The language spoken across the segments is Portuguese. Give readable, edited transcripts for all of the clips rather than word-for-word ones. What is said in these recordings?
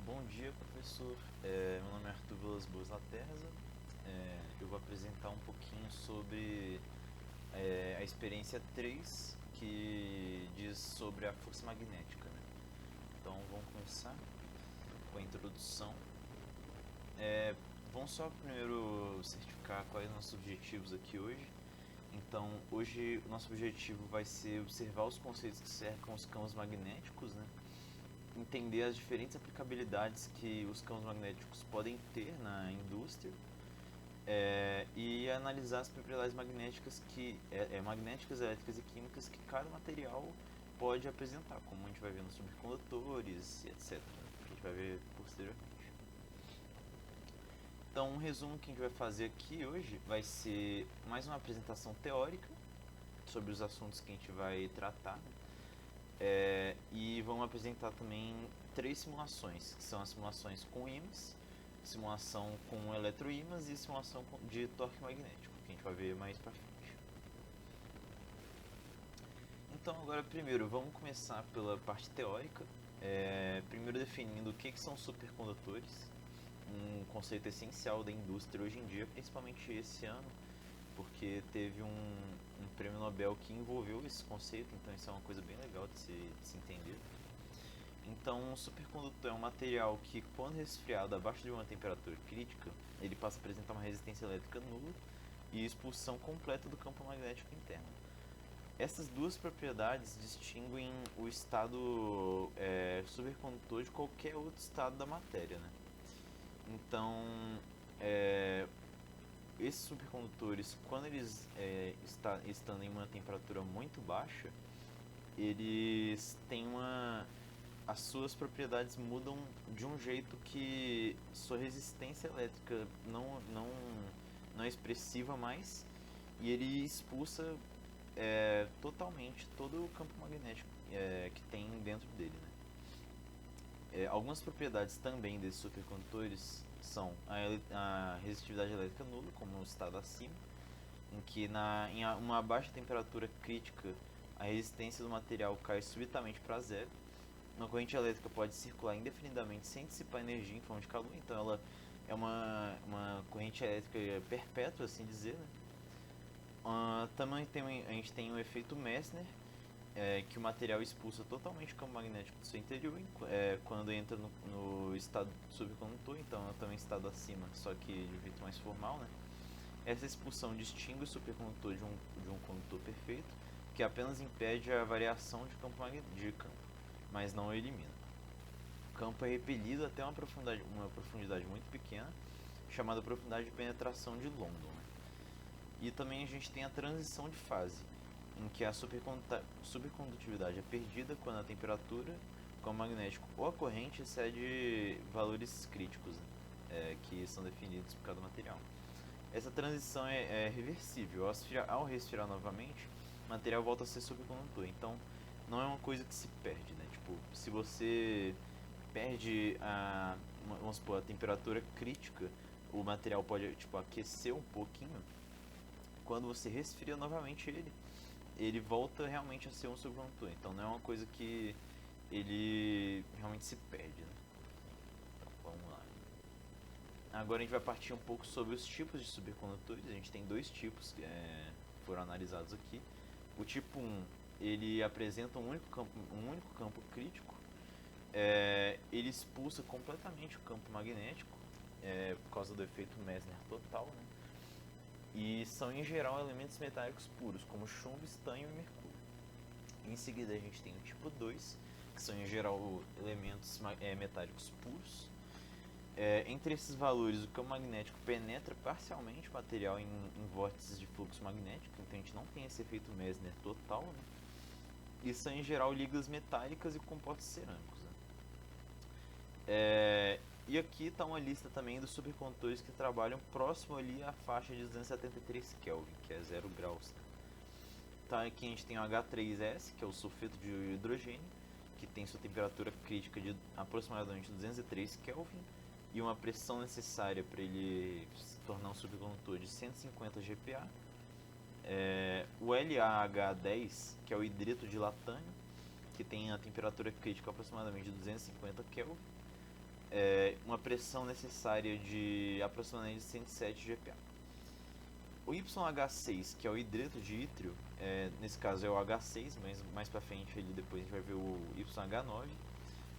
Bom dia, professor. Meu nome é Arthur Vilas Boas Laterza. Eu vou apresentar um pouquinho sobre a experiência 3, que diz sobre a força magnética, né? Então, vamos começar com a introdução. Vamos só primeiro certificar quais são os nossos objetivos aqui hoje. Então, hoje o nosso objetivo vai ser observar os conceitos que cercam os campos magnéticos, né? Entender as diferentes aplicabilidades que os campos magnéticos podem ter na indústria e analisar as propriedades magnéticas magnéticas, elétricas e químicas que cada material pode apresentar, como a gente vai ver nos supercondutores e etc. Que a gente vai ver posteriormente. Então, um resumo que a gente vai fazer aqui hoje vai ser mais uma apresentação teórica sobre os assuntos que a gente vai tratar. E vamos apresentar também 3 simulações, que são as simulações com ímãs, simulação com eletroímãs e simulação de torque magnético, que a gente vai ver mais pra frente. Então, agora primeiro, vamos começar pela parte teórica, primeiro definindo o que são supercondutores, um conceito essencial da indústria hoje em dia, principalmente esse ano, porque teve um prêmio Nobel que envolveu esse conceito, então isso é uma coisa bem legal de se entender. Então, um supercondutor é um material que, quando resfriado abaixo de uma temperatura crítica, ele passa a apresentar uma resistência elétrica nula e expulsão completa do campo magnético interno. Essas duas propriedades distinguem o estado supercondutor de qualquer outro estado da matéria, né? Então, esses supercondutores, quando eles estão em uma temperatura muito baixa, eles têm as suas propriedades mudam de um jeito que sua resistência elétrica não é expressiva mais, e ele expulsa totalmente todo o campo magnético que tem dentro dele, né? Algumas propriedades também desses supercondutores são a resistividade elétrica nula, como no estado acima, em que em uma baixa temperatura crítica a resistência do material cai subitamente para zero. Uma corrente elétrica pode circular indefinidamente sem dissipar energia em forma de calor, então ela é uma corrente elétrica perpétua, assim dizer, né? Também a gente tem o efeito Messner, que o material expulsa totalmente o campo magnético do seu interior quando entra no estado supercondutor, então é também estado acima, só que de jeito mais formal, né? Essa expulsão distingue o supercondutor de um condutor perfeito, que apenas impede a variação de campo, mas não o elimina. O campo é repelido até uma profundidade muito pequena, chamada profundidade de penetração de London, né? E também a gente tem a transição de fase, em que a supercondutividade é perdida quando a temperatura, o campo magnético ou a corrente excede valores críticos, que são definidos por cada material. Essa transição é reversível. Ao resfriar novamente, o material volta a ser supercondutor. Então, não é uma coisa que se perde, né? Tipo, se você perde vamos supor, a temperatura crítica, o material pode aquecer um pouquinho. Quando você resfria novamente ele volta realmente a ser um supercondutor. Então, não é uma coisa que ele realmente se perde, né? Então, vamos lá. Agora a gente vai partir um pouco sobre os tipos de supercondutores. A gente tem 2 tipos que foram analisados aqui. O tipo 1, ele apresenta um único campo crítico. Ele expulsa completamente o campo magnético por causa do efeito Messner total, né? E são em geral elementos metálicos puros, como chumbo, estanho e mercúrio. Em seguida a gente tem o tipo 2, que são em geral elementos metálicos puros. Entre esses valores, o campo magnético penetra parcialmente o material em vórtices de fluxo magnético, então a gente não tem esse efeito Messner total, né? E são em geral ligas metálicas e compostos cerâmicos, né? E aqui está uma lista também dos supercondutores que trabalham próximo ali à faixa de 273 Kelvin, que é 0 graus. Né? Então aqui a gente tem o H3S, que é o sulfeto de hidrogênio, que tem sua temperatura crítica de aproximadamente 203 Kelvin e uma pressão necessária para ele se tornar um supercondutor de 150 GPa. O LaH10, que é o hidreto de latânio, que tem a temperatura crítica aproximadamente de 250 Kelvin. uma pressão necessária de aproximadamente 107 GPa. O YH6, que é o hidreto de ítrio, nesse caso é o H6, mas mais pra frente ele depois a gente vai ver o YH9.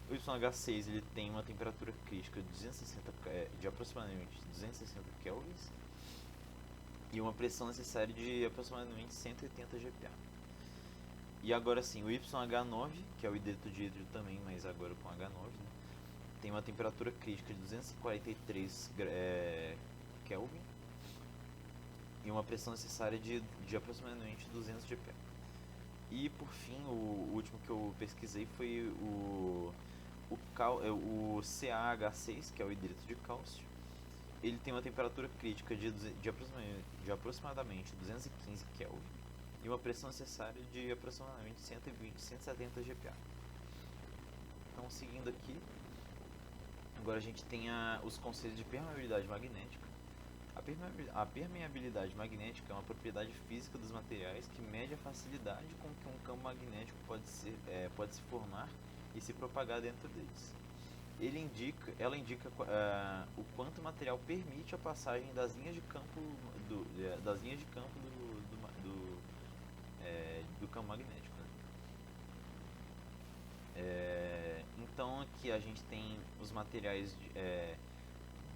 O YH6 ele tem uma temperatura crítica de aproximadamente 260 kelvins e uma pressão necessária de aproximadamente 180 GPa. E agora sim, o YH9, que é o hidreto de ítrio também, mas agora com H9, né, tem uma temperatura crítica de 243 Kelvin e uma pressão necessária de aproximadamente 200 GPa. E por fim, o último que eu pesquisei foi o CaH6, que é o hidreto de cálcio. Ele tem uma temperatura crítica de aproximadamente 215 Kelvin e uma pressão necessária de aproximadamente 120, 170 GPa. Então, seguindo aqui, agora a gente tem os conceitos de permeabilidade magnética. A permeabilidade magnética é uma propriedade física dos materiais que mede a facilidade com que um campo magnético pode se formar e se propagar dentro deles. Ela indica o quanto o material permite a passagem das linhas de campo do campo magnético. Né? Então aqui a gente tem os materiais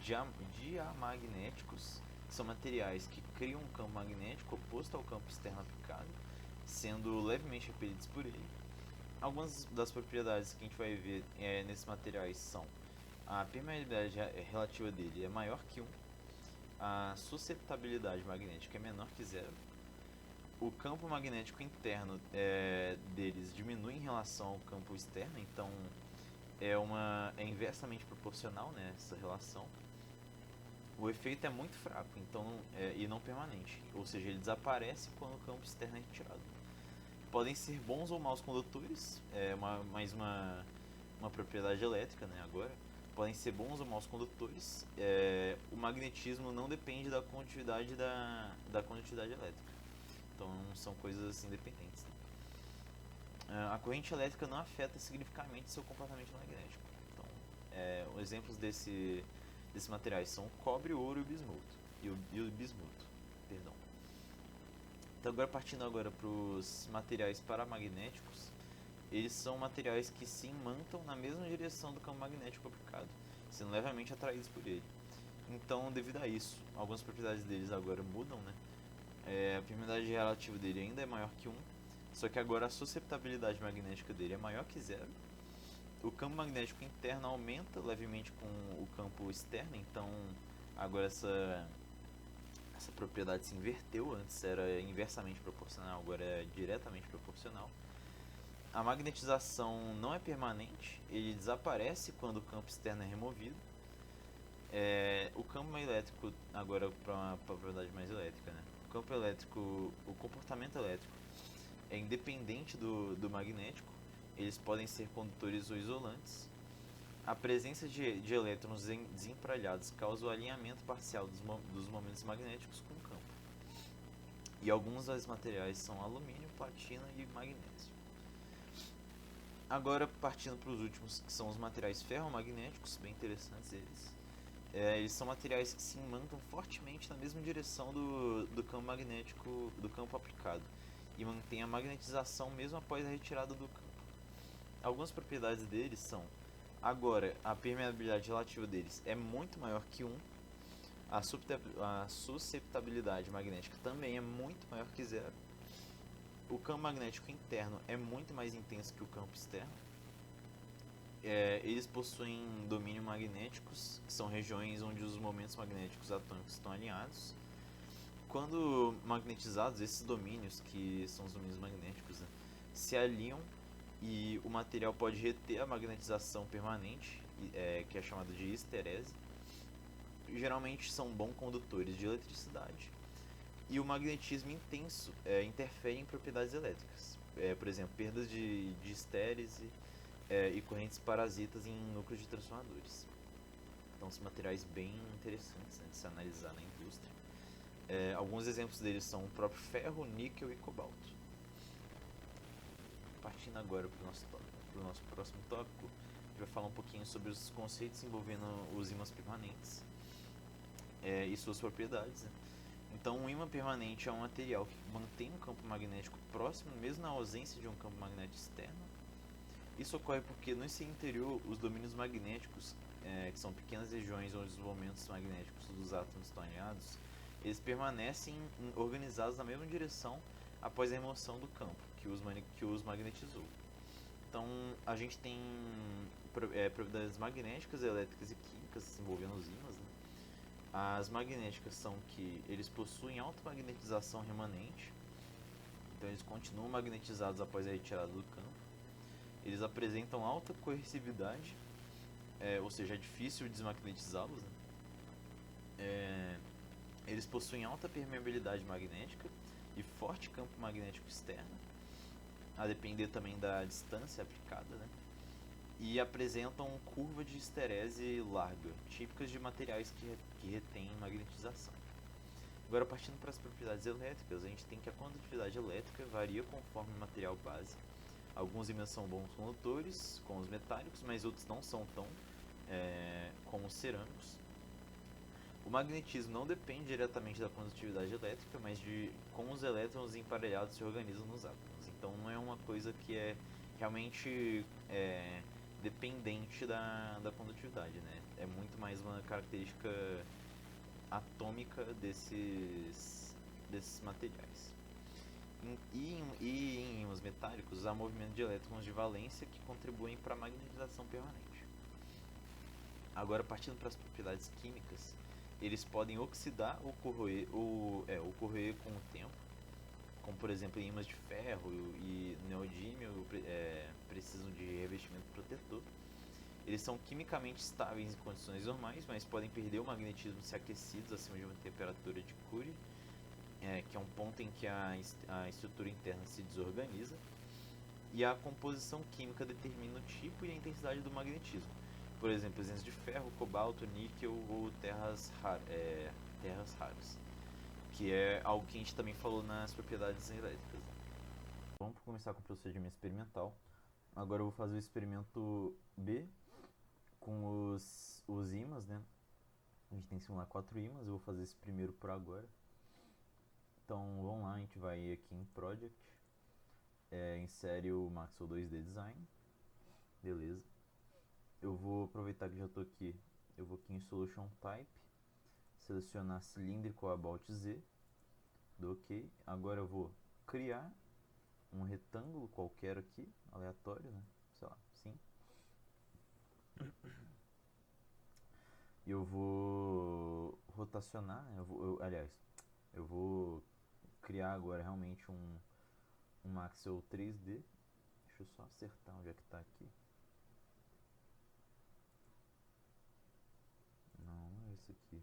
diamagnéticos, que são materiais que criam um campo magnético oposto ao campo externo aplicado, sendo levemente repelidos por ele. Algumas das propriedades que a gente vai ver nesses materiais são: a permeabilidade relativa dele é maior que 1, a susceptibilidade magnética é menor que 0, o campo magnético interno deles diminui em relação ao campo externo, então é inversamente proporcional, né, essa relação. O efeito é muito fraco e não permanente, ou seja, ele desaparece quando o campo externo é retirado. Podem ser bons ou maus condutores, mais uma propriedade elétrica, né, agora. Podem ser bons ou maus condutores. O magnetismo não depende da condutividade da condutividade elétrica. Então são coisas independentes. Né? A corrente elétrica não afeta significativamente seu comportamento magnético. Então, exemplos desses materiais são o cobre, o ouro e o bismuto. Perdão. Então agora partindo para os materiais paramagnéticos, eles são materiais que se imantam na mesma direção do campo magnético aplicado, sendo levemente atraídos por ele. Então, devido a isso, algumas propriedades deles agora mudam, né? A permeabilidade relativa dele ainda é maior que 1, só que agora a susceptibilidade magnética dele é maior que 0. O campo magnético interno aumenta levemente com o campo externo, então agora essa propriedade se inverteu. Antes era inversamente proporcional, agora é diretamente proporcional. A magnetização não é permanente, ele desaparece quando o campo externo é removido. O campo elétrico, agora para uma propriedade mais elétrica, né? O comportamento elétrico é independente do magnético, eles podem ser condutores ou isolantes. A presença de elétrons desemparelhados causa o alinhamento parcial dos momentos magnéticos com o campo. E alguns dos materiais são alumínio, platina e magnésio. Agora partindo para os últimos, que são os materiais ferromagnéticos, bem interessantes eles. Eles são materiais que se imantam fortemente na mesma direção do campo magnético, do campo aplicado, e mantêm a magnetização mesmo após a retirada do campo. Algumas propriedades deles são: agora, a permeabilidade relativa deles é muito maior que 1, a susceptibilidade magnética também é muito maior que 0, o campo magnético interno é muito mais intenso que o campo externo. Eles possuem domínio magnéticos, que são regiões onde os momentos magnéticos atômicos estão alinhados. Quando magnetizados, esses domínios, que são os domínios magnéticos, né, se alinham e o material pode reter a magnetização permanente, que é chamada de histerese. Geralmente são bons condutores de eletricidade. E o magnetismo intenso interfere em propriedades elétricas. Por exemplo, perdas de histérese e correntes parasitas em núcleos de transformadores. Então são materiais bem interessantes, né, de se analisar na indústria. Alguns exemplos deles são o próprio ferro, níquel e cobalto. Partindo agora para o nosso próximo tópico, a gente vai falar um pouquinho sobre os conceitos envolvendo os ímãs permanentes e suas propriedades. Né? Então, um ímã permanente é um material que mantém um campo magnético próximo, mesmo na ausência de um campo magnético externo. Isso ocorre porque no seu interior, os domínios magnéticos, que são pequenas regiões onde os momentos magnéticos dos átomos estão alinhados, eles permanecem organizados na mesma direção após a remoção do campo que os magnetizou. Então, a gente tem propriedades magnéticas, elétricas e químicas envolvendo os ímãs. Né? As magnéticas são que eles possuem alta magnetização remanente, então eles continuam magnetizados após a retirada do campo. Eles apresentam alta coercividade, ou seja, é difícil desmagnetizá-los. Né? Eles possuem alta permeabilidade magnética e forte campo magnético externo, a depender também da distância aplicada, né? E apresentam curva de histerese larga, típicas de materiais que retêm magnetização. Agora, partindo para as propriedades elétricas, a gente tem que a condutividade elétrica varia conforme o material base. Alguns ímãs são bons condutores, como os metálicos, mas outros não são tão, como os cerâmicos. O magnetismo não depende diretamente da condutividade elétrica, mas de como os elétrons emparelhados se organizam nos átomos. Então não é uma coisa que é realmente dependente da condutividade, né? É muito mais uma característica atômica desses materiais. E em ímãs metálicos há movimento de elétrons de valência que contribuem para a magnetização permanente. Agora, partindo para as propriedades químicas, eles podem oxidar ou corroer com o tempo, como por exemplo em ímãs de ferro e neodímio precisam de revestimento protetor. Eles são quimicamente estáveis em condições normais, mas podem perder o magnetismo se aquecidos acima de uma temperatura de Curie, que é um ponto em que a estrutura interna se desorganiza. E a composição química determina o tipo e a intensidade do magnetismo. Por exemplo, presença de ferro, cobalto, níquel ou terras raras, que é algo que a gente também falou nas propriedades elétricas. Vamos começar com o procedimento experimental. Agora eu vou fazer o experimento B com os ímãs, né? A gente tem que simular 4 ímãs, eu vou fazer esse primeiro por agora. Então vamos lá, a gente vai aqui em Project, insere o Maxwell 2D Design, beleza. Eu vou aproveitar que já estou aqui, eu vou aqui em Solution Type, selecionar cilíndrico About Z, do OK. Agora eu vou criar um retângulo qualquer aqui, aleatório, né? Sei lá, sim. E eu vou rotacionar, eu vou criar agora realmente um Maxwell 3D. Deixa eu só acertar onde é que está aqui. Não, não é esse aqui.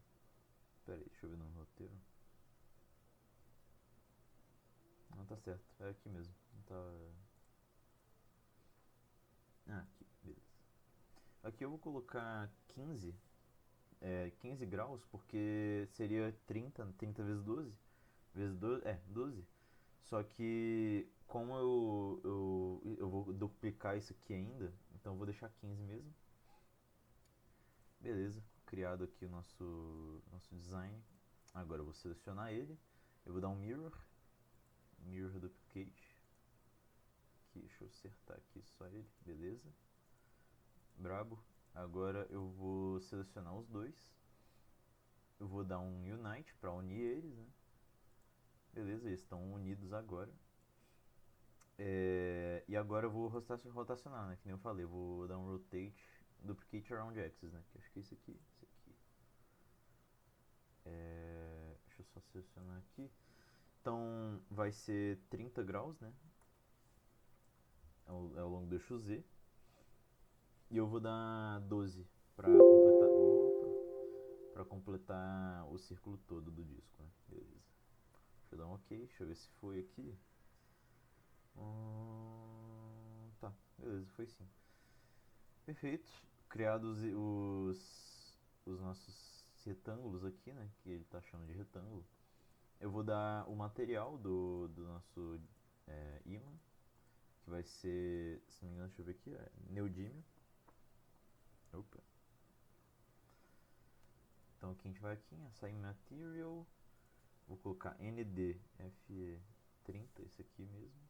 Pera aí, deixa eu ver no roteiro. Não, tá certo, é aqui mesmo. Não tá... aqui, beleza. Aqui eu vou colocar 15 graus, porque seria 30 vezes 12. Vezes 12, 12. Só que como eu vou duplicar isso aqui ainda, então eu vou deixar 15 mesmo. Beleza, criado aqui o nosso design. Agora eu vou selecionar ele. Eu vou dar um mirror duplicate. Aqui, deixa eu acertar aqui só ele, beleza. Brabo. Agora eu vou selecionar os dois. Eu vou dar um unite para unir eles, né? Beleza, eles estão unidos agora. E agora eu vou rotacionar, né? Que nem eu falei, eu vou dar um rotate, duplicate around axis, né? Que acho que é esse aqui. Deixa eu só selecionar aqui. Então vai ser 30 graus, né? Ao longo do eixo Z. E eu vou dar 12 para completar o círculo todo do disco, né? Beleza. Deixa eu dar um OK, deixa eu ver se foi aqui. Tá, beleza, foi sim. Perfeito. Criados os nossos retângulos aqui, né? Que ele tá chamando de retângulo. Eu vou dar o material do nosso ímã, que vai ser, se não me engano, deixa eu ver aqui, neodímio. Então aqui a gente vai aqui em Assign Material, vou colocar NDFE30, esse aqui mesmo,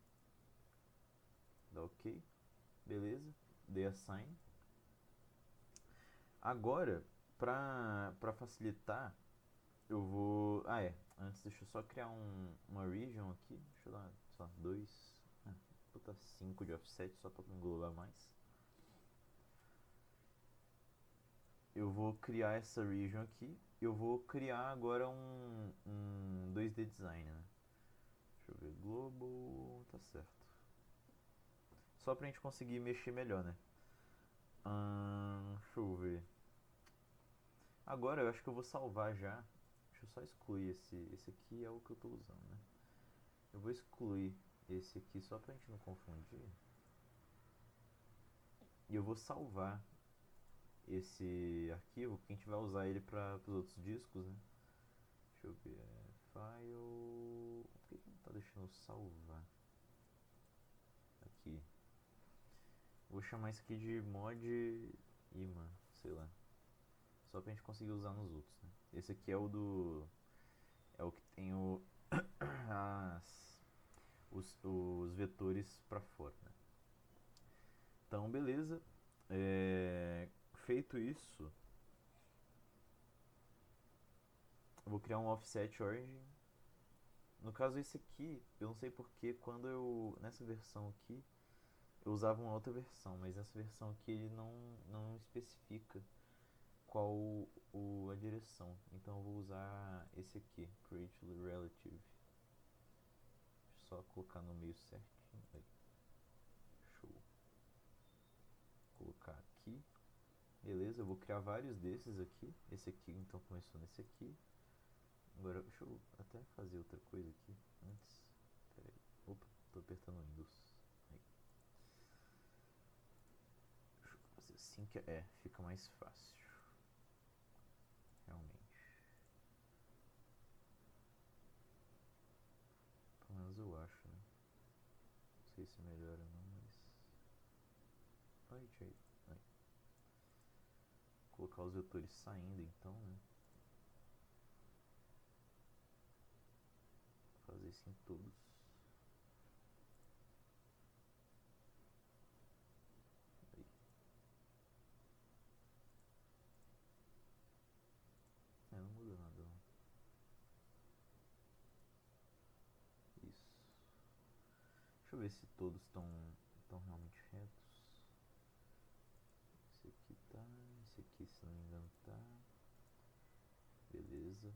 dá OK, beleza, dei Assign. Agora, pra facilitar, eu vou... antes deixa eu só criar uma region aqui, deixa eu dar só 2, vou botar 5 de offset só pra englobar mais. Eu vou criar essa region aqui, eu vou criar agora um 2D design, né? Deixa eu ver, global, tá certo. Só pra gente conseguir mexer melhor, né? Deixa eu ver. Agora eu acho que eu vou salvar já. Deixa eu só excluir esse aqui, é o que eu tô usando, né? Eu vou excluir esse aqui só pra gente não confundir. E eu vou salvar esse arquivo, que a gente vai usar ele para os outros discos, né? Deixa eu ver, file... Por que não tá deixando eu salvar? Aqui. Vou chamar isso aqui de mod imã, sei lá. Só pra gente conseguir usar nos outros, né? Esse aqui é o do... É o que tem os vetores para fora, né? Então, beleza. Feito isso, eu vou criar um offset origin. No caso esse aqui, eu não sei porque quando nessa versão aqui eu usava uma outra versão, mas nessa versão aqui ele não especifica qual a direção. Então eu vou usar esse aqui, create relative. Deixa eu só colocar no meio certinho. Aí. Show. Vou colocar aqui. Beleza, eu vou criar vários desses aqui. Esse aqui então começou nesse aqui. Agora deixa eu até fazer outra coisa aqui antes. Pera aí. Opa, tô apertando o Windows. Aí. Deixa eu fazer assim que fica mais fácil. Realmente. Pelo menos eu acho, né? Não sei se melhora ou não, mas. Ai, aí. Colocar os vetores saindo então, né? Fazer isso em todos. Aí. Não muda nada não. Isso. Deixa eu ver se todos estão realmente retos. Esse aqui tá, esse aqui se não me engano tá. Beleza.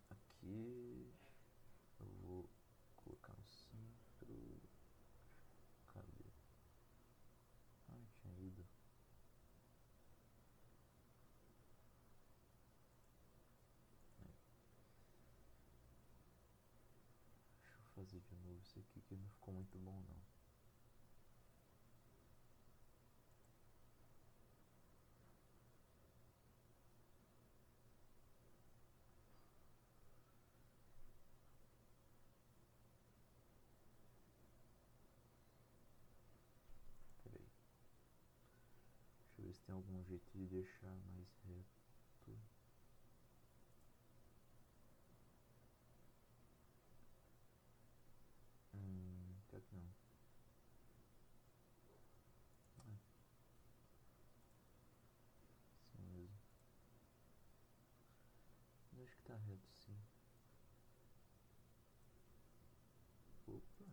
Aqui eu vou colocar no centro. Cadê? Tinha ido. Deixa eu fazer de novo isso aqui que não ficou muito bom não. Peraí. Deixa eu ver se tem algum jeito de deixar mais reto. Pior que não. Assim mesmo. Eu acho que tá reto sim. Opa.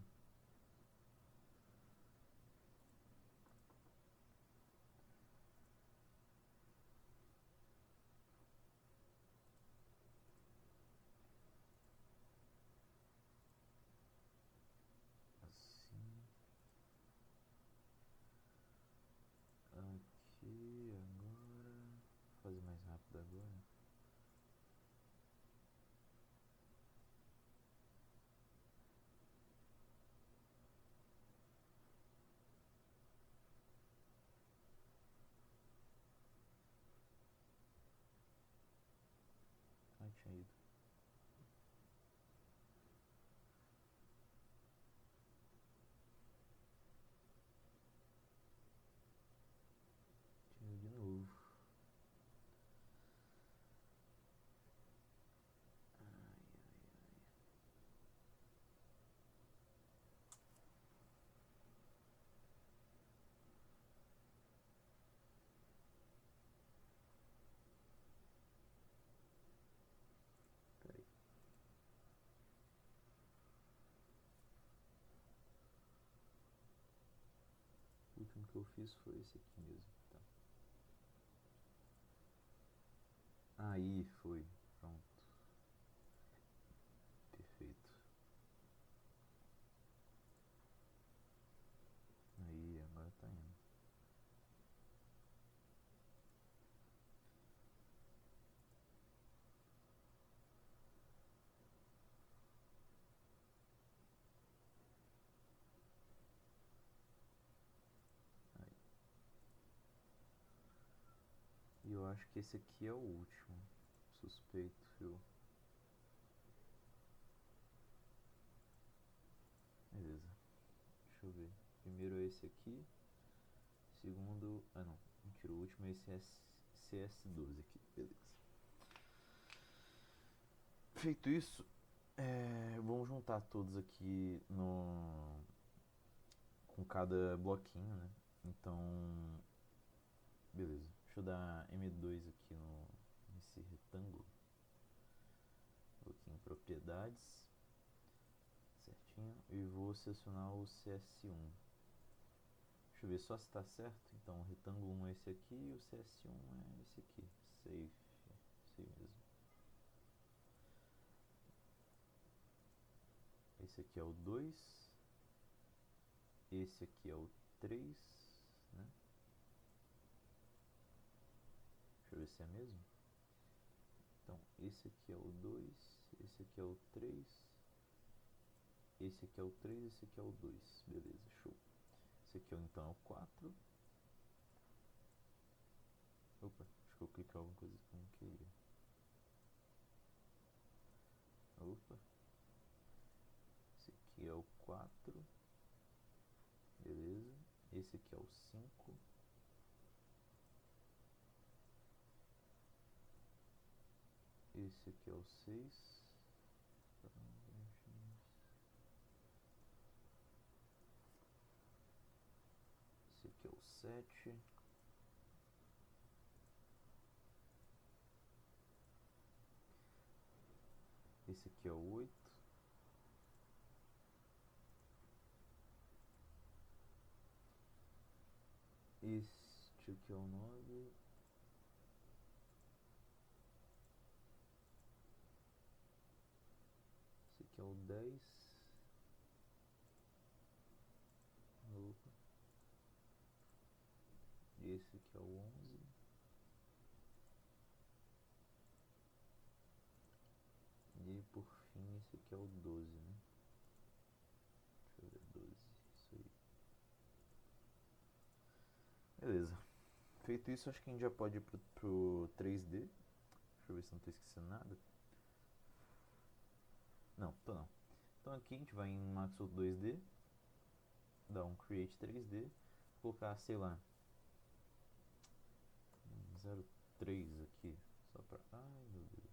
Assim. Aqui agora. Vou fazer mais rápido agora. último que eu fiz foi esse aqui mesmo. Tá. Aí foi. Pronto. Perfeito. Aí, agora tá indo. Aí. E eu acho que esse aqui é o último. Suspeito, viu? Beleza. Deixa eu ver. Primeiro é esse aqui. Segundo. Ah não. Mentira, o último é esse CS12 aqui. Beleza. Feito isso, vamos juntar todos aqui no com cada bloquinho, né? Então, beleza. Deixa eu dar M2 aqui nesse retângulo. Vou aqui em propriedades, certinho, e vou selecionar o CS1. Deixa eu ver só se está certo. Então, o retângulo 1 é esse aqui e o CS1 é esse aqui. Safe, isso aí mesmo. Esse aqui é o 2. Esse aqui é o 3, né? Deixa eu ver se é mesmo. Então, esse aqui é o 2, esse aqui é o 3, esse aqui é o 3, esse aqui é o 2. Beleza, show. Esse aqui então é o 4. Opa, acho que eu cliquei em alguma coisa que eu não queria. Opa. Esse aqui é o 4. Beleza. Esse aqui é o 5. Esse aqui é o 6. Esse aqui é o 7. Esse aqui é o 8. Este aqui é o 9. Esse aqui é o 10. Opa. Esse aqui é o 11. E por fim esse aqui é o 12, né? Deixa eu ver, 12, isso aí. Beleza. Feito isso, acho que a gente já pode ir pro 3D. Deixa eu ver se não estou esquecendo nada. Não, tô não. Então aqui a gente vai em Maxwell 2D, dar um Create 3D, colocar, sei lá, 0,3 aqui, só pra... Ai meu Deus.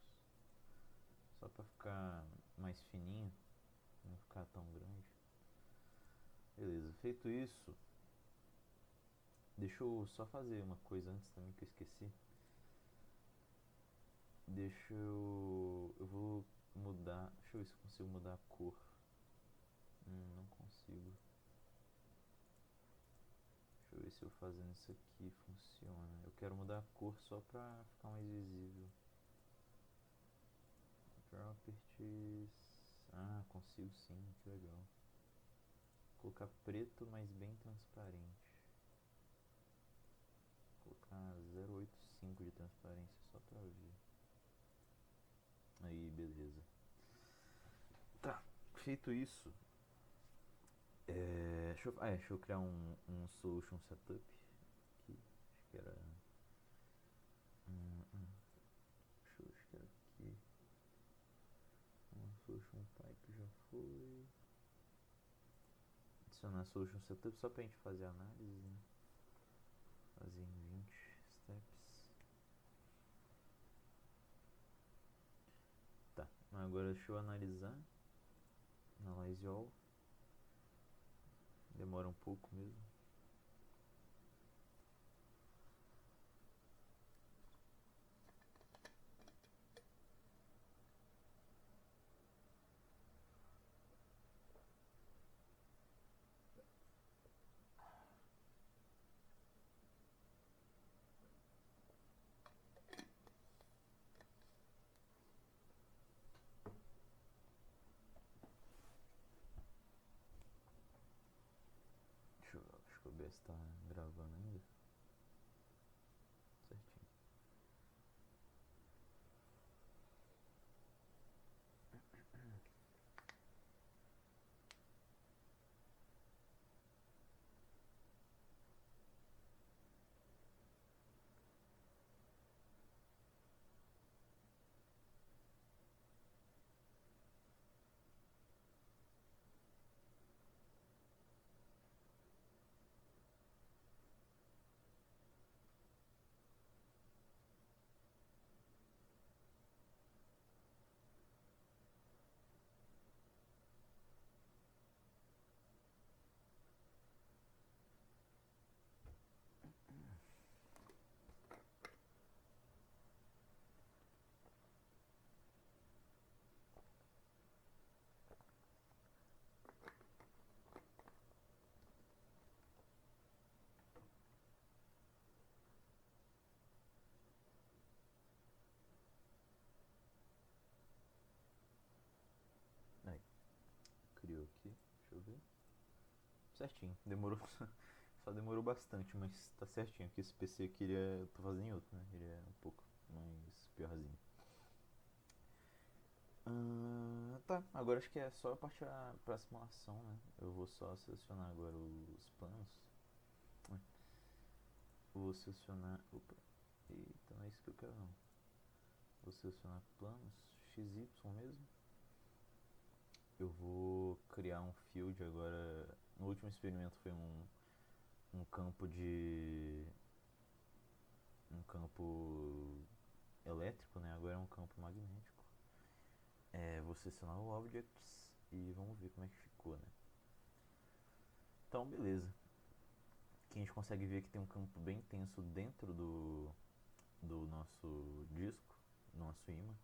Só pra ficar mais fininho, não ficar tão grande. Beleza, feito isso, deixa eu só fazer uma coisa antes também que eu esqueci. Eu vou mudar. Deixa eu ver se eu consigo mudar a cor. Não consigo. Deixa eu ver se eu fazendo isso aqui funciona. Eu quero mudar a cor só pra ficar mais visível. Properties. Ah, consigo sim, que legal. Vou colocar preto, mas bem transparente. Vou colocar 0,85 de transparência só pra ver. Aí, beleza. Tá, feito isso. Deixa eu criar um solution setup aqui. Acho que era. Acho que era aqui. Solution type já foi. Adicionar solution setup só pra gente fazer a análise, né? Fazer em 20 steps. Tá, agora deixa eu analisar. Analyze all. Demora um pouco mesmo. verificar se tá gravando ainda. Certinho. Aí, criou aqui, deixa eu ver. Certinho, demorou. Só demorou bastante, mas tá certinho. Aqui esse PC aqui, eu tô fazendo em outro, né? Ele é um pouco mais piorzinho. Tá, agora acho que é só partir pra simulação, né? Eu vou só selecionar agora os planos. Vou selecionar. Opa, eita, não é isso que eu quero não. Vou selecionar planos, XY mesmo. Eu vou criar um field agora. No último experimento foi um campo de. Um campo elétrico, né? Agora é um campo magnético. Vou selecionar o Objects e vamos ver como é que ficou, né? Então, beleza. Aqui a gente consegue ver que tem um campo bem intenso dentro do nosso disco, do nosso ímã,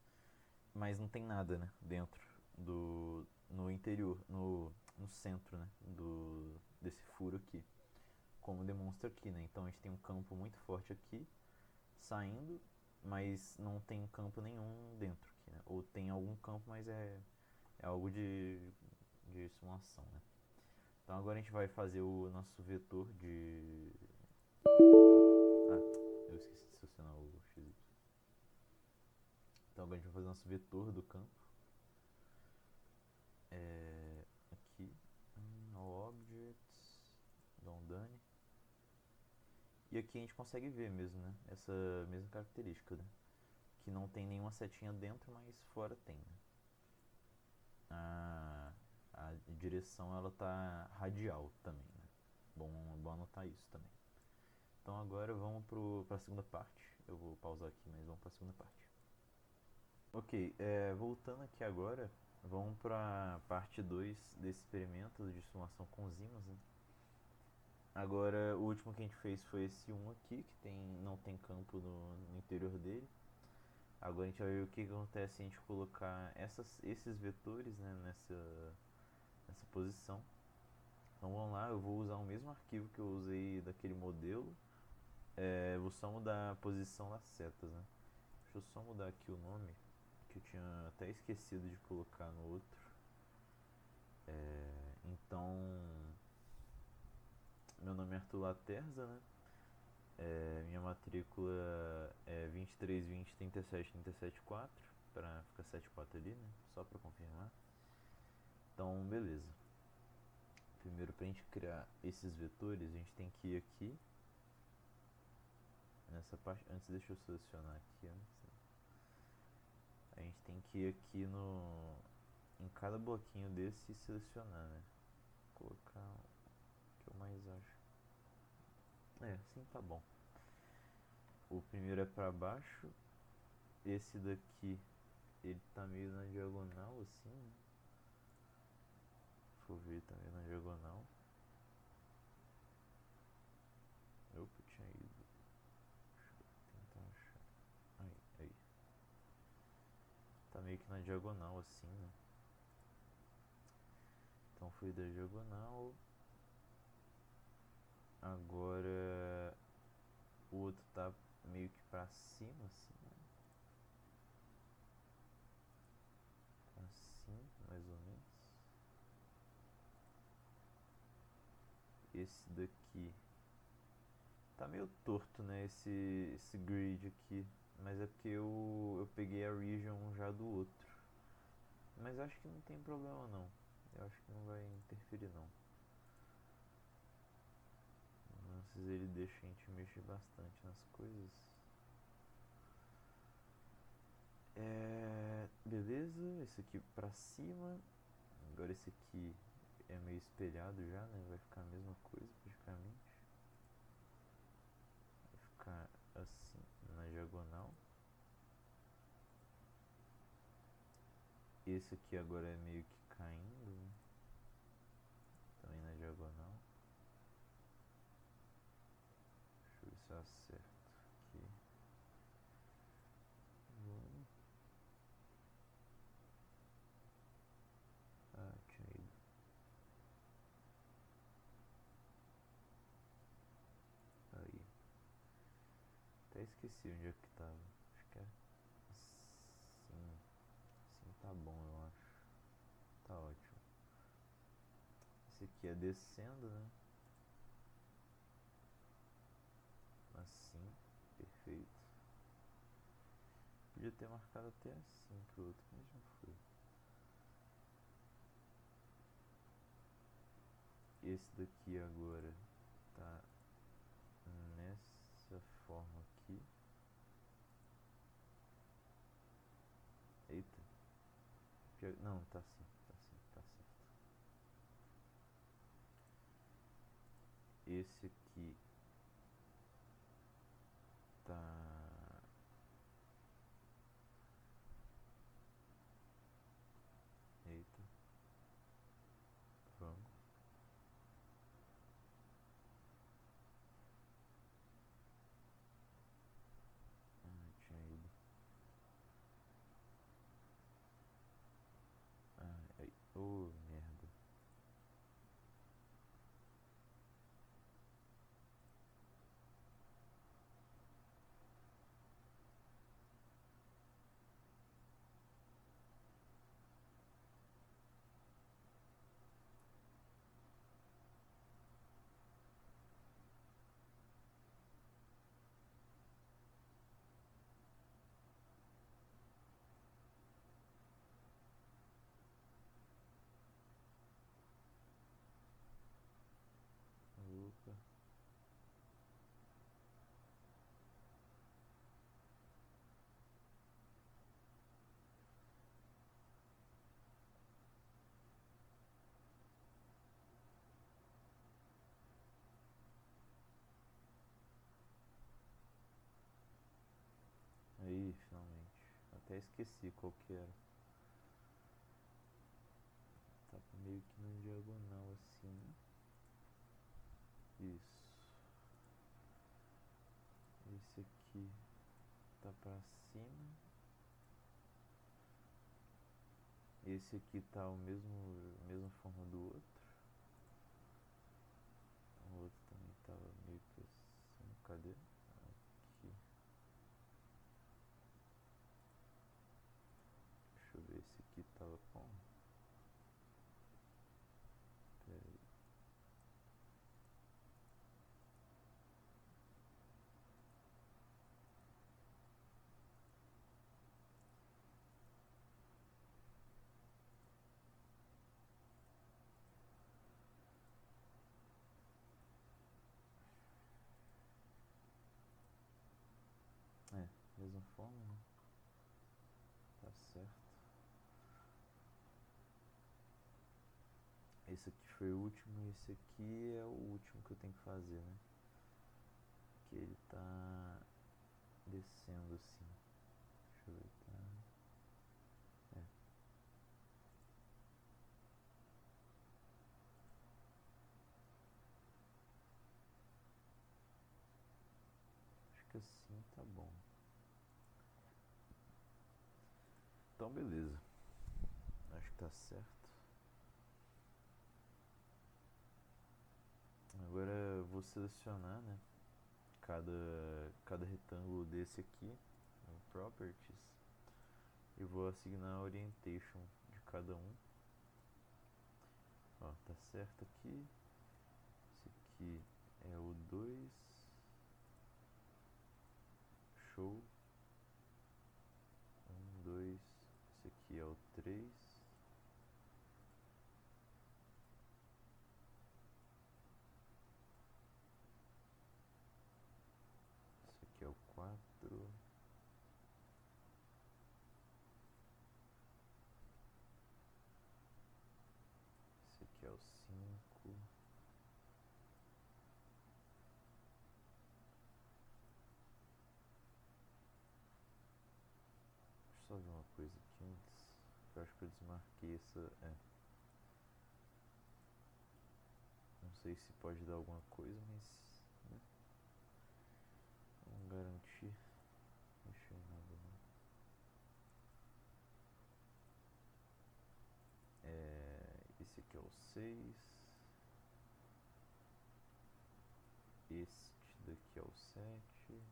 mas não tem nada, né? Dentro no interior, no centro, né? Desse furo aqui, como demonstra aqui, né? Então a gente tem um campo muito forte aqui, saindo, mas não tem campo nenhum dentro aqui, né? Ou tem algum campo, mas é algo de simulação, né? Então agora a gente vai fazer o nosso vetor de... Ah, eu esqueci de selecionar o XY. Então agora a gente vai fazer o nosso vetor do campo. Aqui, no Objects, don't done. E aqui a gente consegue ver mesmo, né? Essa mesma característica, né? Que não tem nenhuma setinha dentro, mas fora tem, né? A direção ela tá radial também, né? Bom anotar isso também. Então agora vamos para a segunda parte. Eu vou pausar aqui, mas vamos para a segunda parte. Ok, voltando aqui agora, vamos para a parte 2 desse experimento de simulação com os ímãs, né? Agora, o último que a gente fez foi esse 1 aqui, que não tem campo no interior dele. Agora a gente vai ver o que acontece se a gente colocar esses vetores, né, nessa posição. Então vamos lá, eu vou usar o mesmo arquivo que eu usei daquele modelo. Vou só mudar a posição das setas, né? Deixa eu só mudar aqui o nome, que eu tinha até esquecido de colocar no outro. Então, meu nome é Arthur Laterza, né? Minha matrícula é 2320 37374, para ficar 74 ali, né? Só para confirmar. Então, beleza. Primeiro, para a gente criar esses vetores, a gente tem que ir aqui nessa parte. Antes, deixa eu selecionar aqui antes. A gente tem que ir aqui em cada bloquinho desse e selecionar, né? Vou colocar o que eu mais acho. Assim tá bom. O primeiro é para baixo. Esse daqui, ele tá meio na diagonal assim, né? Deixa eu ver, tá meio na diagonal. Opa, tinha ido. Deixa eu tentar achar. Aí. Tá meio que na diagonal assim, né? Então foi da diagonal. Agora o outro tá meio que pra cima assim, né? Assim, mais ou menos. Esse daqui Tá meio torto, né, esse grid aqui. Mas é porque eu peguei a region já do outro. Mas acho que não tem problema não. Eu acho que não vai interferir não. Às vezes ele deixa a gente mexer bastante nas coisas. Beleza, esse aqui pra cima. Agora esse aqui é meio espelhado já, né? Vai ficar a mesma coisa praticamente. Vai ficar assim na diagonal. Esse aqui agora é meio que caindo, né? Também na diagonal. Deixa eu ver se eu acerto aqui. Ah, tinha ido. Aí. Até esqueci onde é que tava. Acho que é assim. Assim tá bom, eu acho. Tá ótimo. Esse aqui é descendo, né? Assim, perfeito. Podia ter marcado até assim pro outro, mas não foi. Esse daqui agora tá nessa forma aqui. Eita. Não, tá sim, tá sim, tá certo. Esse aqui tá. Eita. Vamos. Ah, tinha ido. Ah, aí. Oh, merda. Opa. Aí, finalmente. Até esqueci qual que era. Tá meio que na diagonal assim. Isso. Esse aqui tá pra cima. Esse aqui tá o mesma forma do outro. O outro também tava meio que assim. Cadê? Aqui. Deixa eu ver, esse aqui tava como? Pera aí. É, mesma forma, né? Tá certo. Esse aqui foi o último e esse aqui é o último que eu tenho que fazer, né? Que ele tá descendo assim. Deixa eu ver, tá? É. Acho que assim tá bom. Então beleza. Acho que tá certo. Agora eu vou selecionar, né? Cada retângulo desse aqui em Properties e vou assignar a Orientation de cada um. Ó, tá certo aqui. Esse aqui é o 2. o 4. Esse aqui é o 5. Deixa eu só ver uma coisa aqui antes. Eu acho que eu desmarquei essa. Não sei se pode dar alguma coisa, mas. Né? Vamos garantir. Não mexer em nada não. Esse aqui é o 6. Este daqui é o 7.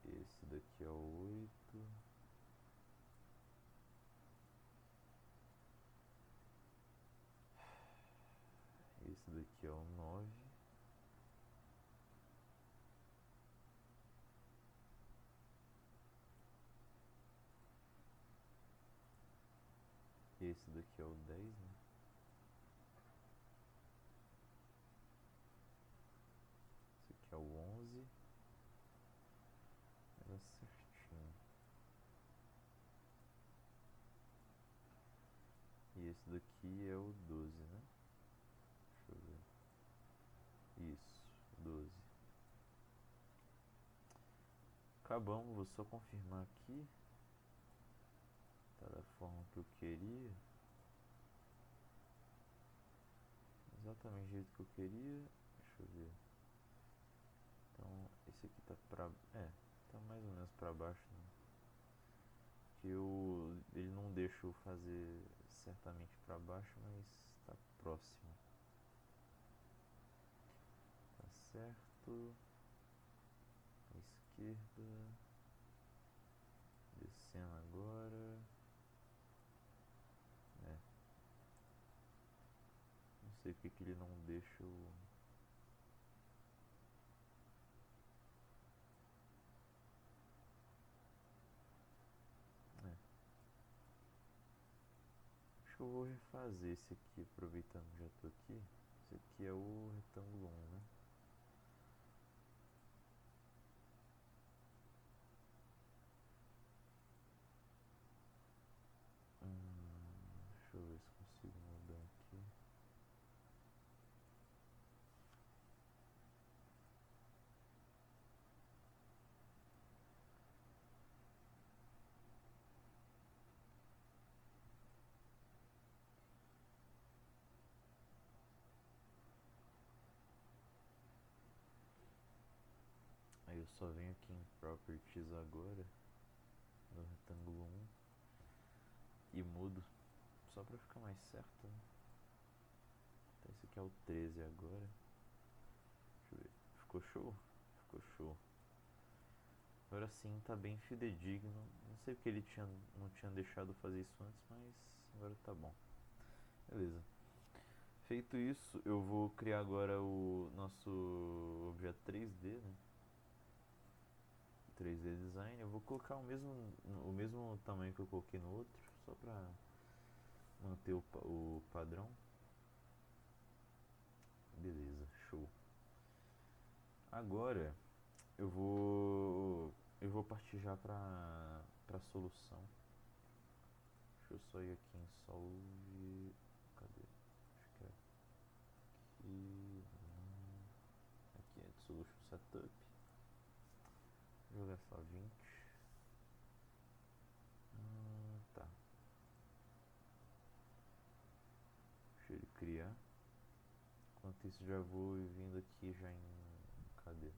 Esse daqui é o 8. Esse daqui é o 9. Esse daqui é o 10, né? Esse aqui é o 11. Era certinho. E esse daqui é o 12, né? Deixa eu ver. Isso, 12. Acabamos, vou só confirmar aqui. Tá da forma que eu queria. Exatamente do jeito que eu queria. Deixa eu ver. Então, esse aqui tá pra... tá mais ou menos pra baixo, né? Que ele não deixa eu fazer certamente pra baixo, mas tá próximo. Tá certo. Esquerda. Descendo agora. Não sei porque que ele não deixa eu... Acho que eu vou refazer esse aqui, aproveitando que já tô aqui. Esse aqui é o retângulo 1, né? Deixa eu ver se consigo mudar aqui. Aí eu só venho aqui em Properties agora, no retângulo 1, e mudo, só pra ficar mais certo, né? Então esse aqui é o 13 agora. Deixa eu ver. Ficou show? Ficou show. Agora sim tá bem fidedigno. Não sei porque ele não tinha deixado fazer isso antes, mas agora tá bom. Beleza. Feito isso, eu vou criar agora o nosso objeto 3D, né? 3D Design. Eu vou colocar o mesmo tamanho que eu coloquei no outro, só pra manter o padrão. Beleza, show. Agora eu vou partir já pra solução. Deixa eu só ir aqui em Solve. Cadê? Acho que é aqui. Aqui é Solution Setup. Vou jogar só 20. Tá. Deixa ele criar. Enquanto isso já vou vindo aqui já em... Cadê?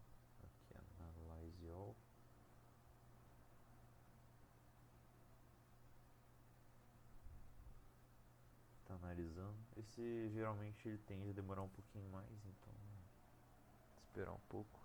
Aqui, Analyze All. Tá analisando. Esse geralmente ele tende a demorar um pouquinho mais, então esperar um pouco.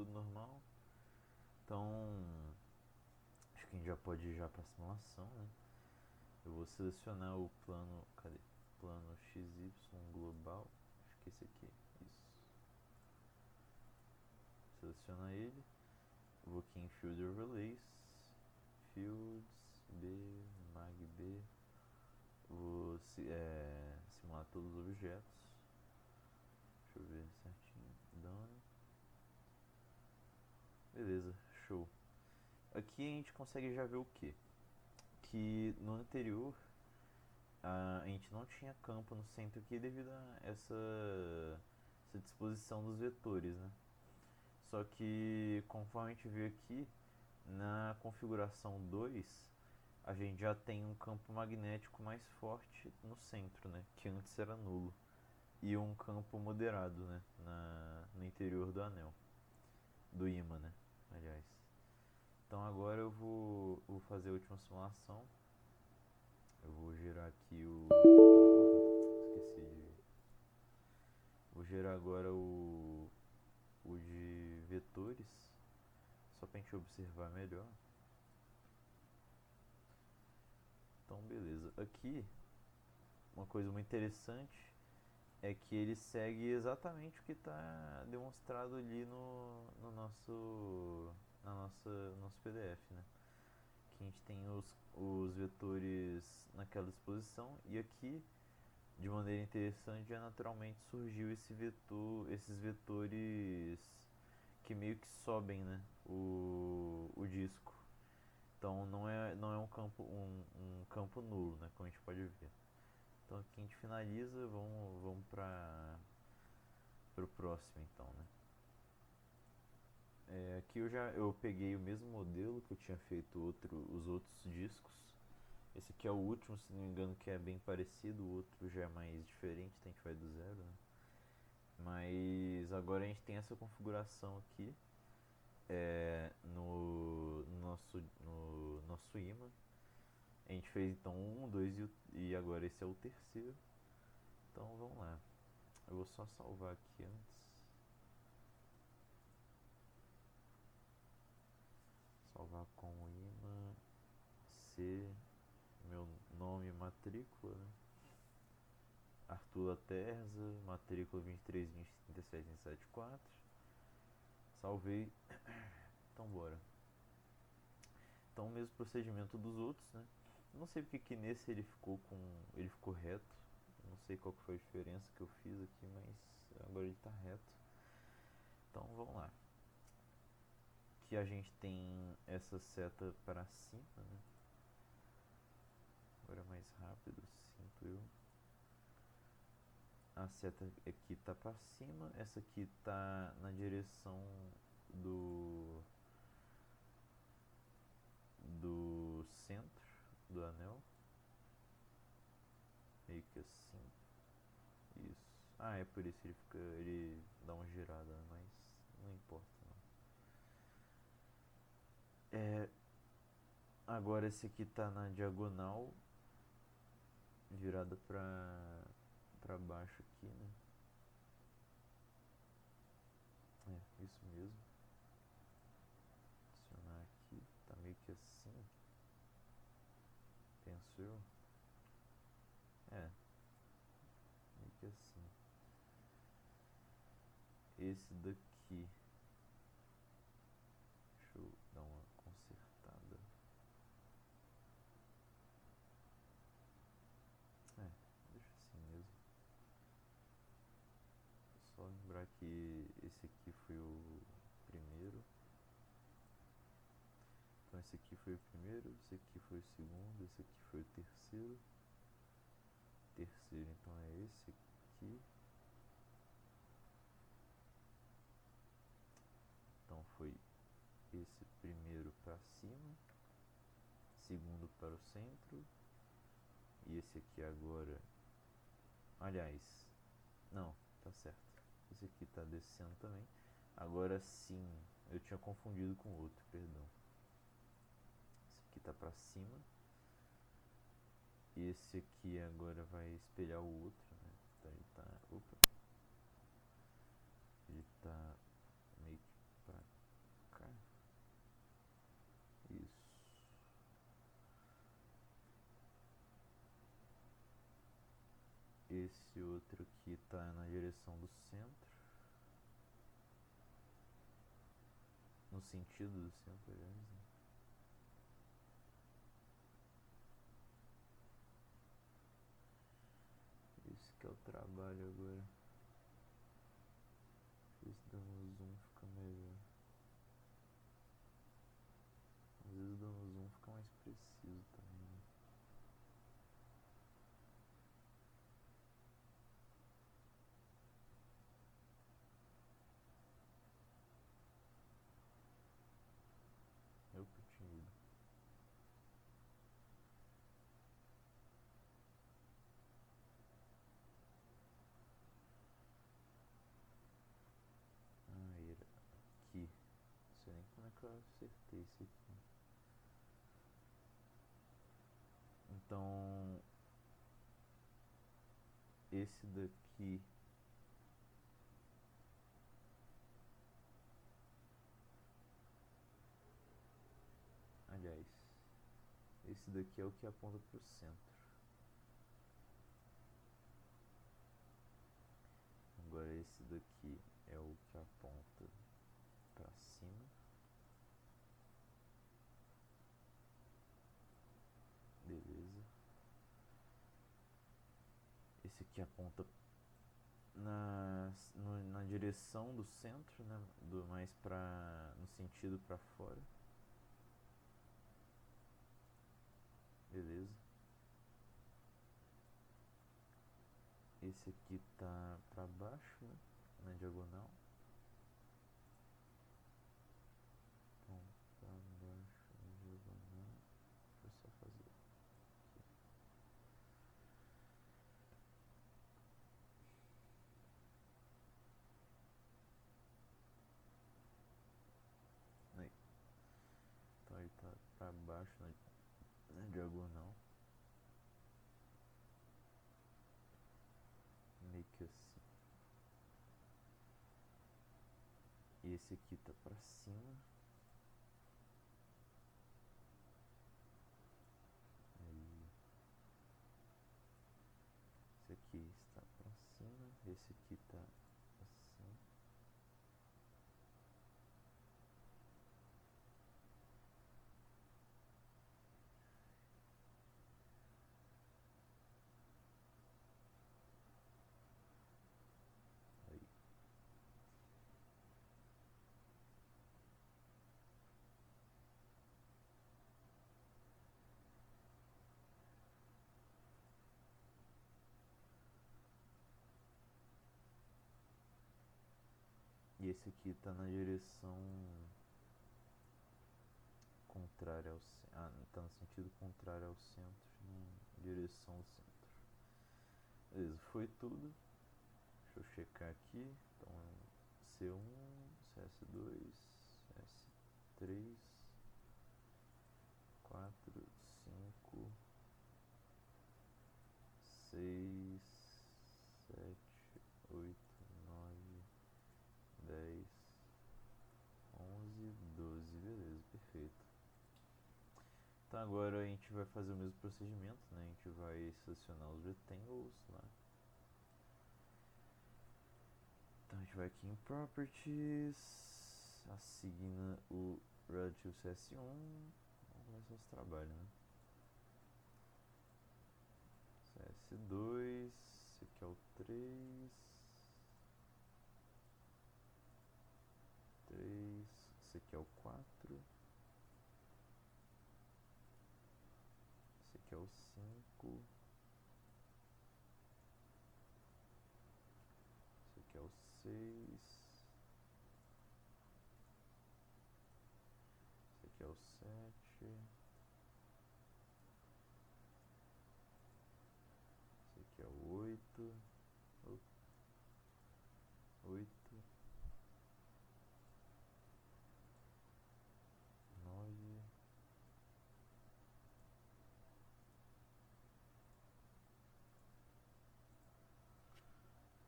tudo normal. Então, acho que a gente já pode ir já para a simulação, né? Eu vou selecionar o plano, cadê? Plano XY global, acho que esse aqui, isso. Seleciona ele, vou aqui em Field Overlays, Fields, B, Mag B, vou simular todos os objetos. Deixa eu ver certinho, done. Beleza, show. Aqui a gente consegue já ver o que? Que no anterior a gente não tinha campo no centro aqui devido a essa disposição dos vetores, né? Só que conforme a gente vê aqui, na configuração 2, a gente já tem um campo magnético mais forte no centro, né? Que antes era nulo. E um campo moderado, né? No interior do anel. Do ímã, né? Aliás. Então agora eu vou fazer a última simulação. Eu vou gerar aqui o... Esqueci de... Vou gerar agora o de vetores, só pra gente observar melhor. Então beleza. Aqui, uma coisa muito interessante é que ele segue exatamente o que está demonstrado ali no nosso PDF, né? Que a gente tem os vetores naquela exposição e aqui, de maneira interessante, já naturalmente surgiu esses vetores que meio que sobem, né, o disco. Então não é um campo nulo, né, como a gente pode ver. Então aqui a gente finaliza, vamos para o próximo então, né. Aqui eu peguei o mesmo modelo que eu tinha feito os outros discos. Esse aqui é o último, se não me engano, que é bem parecido, o outro já é mais diferente, então a gente vai do zero, né. Mas agora a gente tem essa configuração aqui no nosso ímã. A gente fez então um, dois e agora esse é o terceiro. Então vamos lá. Eu vou só salvar aqui antes. Salvar com o ímã C, meu nome e matrícula, né? Arthur Laterza, matrícula 23203774. Salvei. Então bora. Então o mesmo procedimento dos outros, né? Não sei porque que nesse ele ficou reto. Não sei qual que foi a diferença que eu fiz aqui, mas agora ele está reto. Então vamos lá. Aqui a gente tem essa seta para cima, né? Agora é mais rápido, sinto eu. A seta aqui está para cima, essa aqui está na direção do centro do anel. Meio que assim. Isso. Ah, é por isso que ele dá uma girada, né? Mas não importa não. Agora esse aqui tá na diagonal, virada pra baixo aqui, né? Isso mesmo. Adicionar aqui, tá meio que assim, penso eu. Meio que assim. Esse daqui, deixa eu dar uma consertada. Deixa assim mesmo. Só lembrar que esse aqui foi o primeiro. Então esse aqui foi o primeiro, esse aqui foi o segundo, esse aqui foi o terceiro. Terceiro então é esse aqui. Então foi esse primeiro para cima, segundo para o centro, e esse aqui agora, aliás, não, tá certo, esse aqui tá descendo também. Agora sim, eu tinha confundido com o outro, perdão. Esse aqui tá para cima, e esse aqui agora vai espelhar o outro, né? Então ele tá, ele tá meio que para esse outro aqui tá na direção do centro. No sentido do centro, aliás, né? Esse que é o trabalho agora. Ver se dando zoom fica melhor. Às vezes dando zoom fica mais preciso também, né? Eu que tinha ido. Ah, era aqui. Não sei nem como é que eu acertei isso aqui. Então, esse daqui, aliás, esse daqui é o que aponta para o centro. Agora esse daqui é o que aponta para cima. Beleza. Esse aqui aponta na direção do centro, né? Mais no sentido para fora. Beleza. Esse aqui tá para baixo, né? Na diagonal. Então, para baixo na diagonal. Deixa eu só fazer aqui. Aí. Então ele tá para baixo na diagonal. Meio que assim. E esse aqui tá para cima. Aí. Esse aqui está para cima. Esse aqui tá assim. Aí. E esse aqui tá na direção contrária ao centro. Ah, tá no sentido contrário ao centro, na direção ao centro. Beleza, foi tudo. Deixa eu checar aqui. Então, C1, CS2, CS3, 4, 5, 6, 7, 8, 9, 10, 11, 12. Beleza, perfeito. Então agora a gente vai fazer o mesmo procedimento, né? A gente vai selecionar os rectangles lá. Então a gente vai aqui em Properties, assigna o Relative CS1. Vamos começar os trabalhos, né? CS2, esse aqui é o 3, esse aqui é o 4, esse aqui é o 5, esse aqui é o 6, esse aqui é o 7, esse aqui é o 8, 8, 9,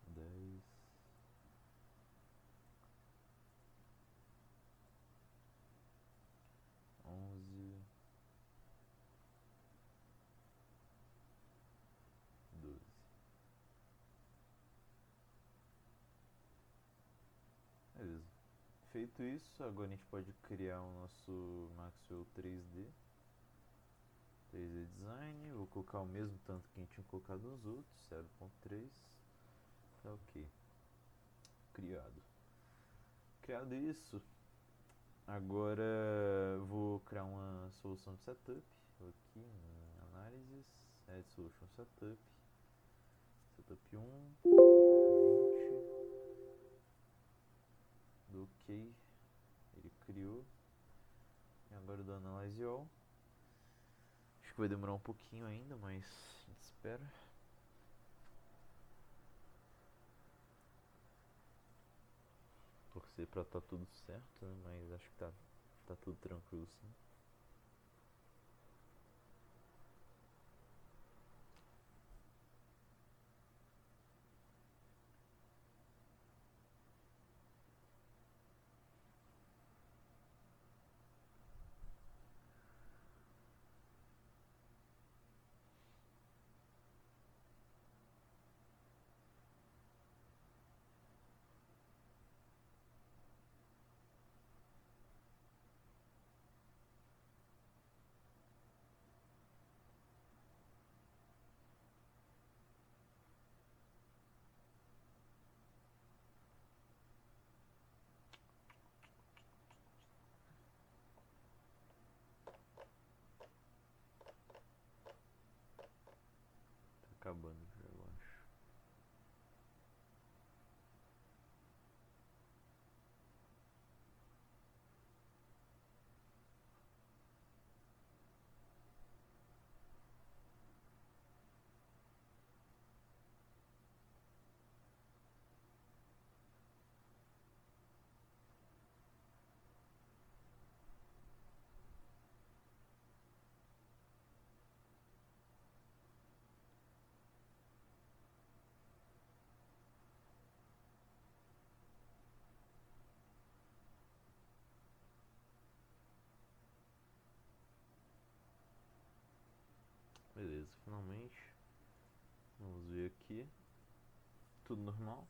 10, 11, Feito isso, agora a gente pode criar o nosso Maxwell 3D. 3D Design, vou colocar o mesmo tanto que a gente tinha colocado nos outros, 0.3. Tá ok. Criado. Criado isso, agora vou criar uma solução de setup. Vou aqui em análises, Add Solution Setup. Setup 1, 20. Do OK. Ele criou. E agora do Analyze All. Acho que vai demorar um pouquinho ainda, mas a gente espera. Torcer pra tá tudo certo, né? Mas acho que tá tudo tranquilo sim. Tá acabando já, eu acho. Beleza, finalmente. Vamos ver aqui. Tudo normal.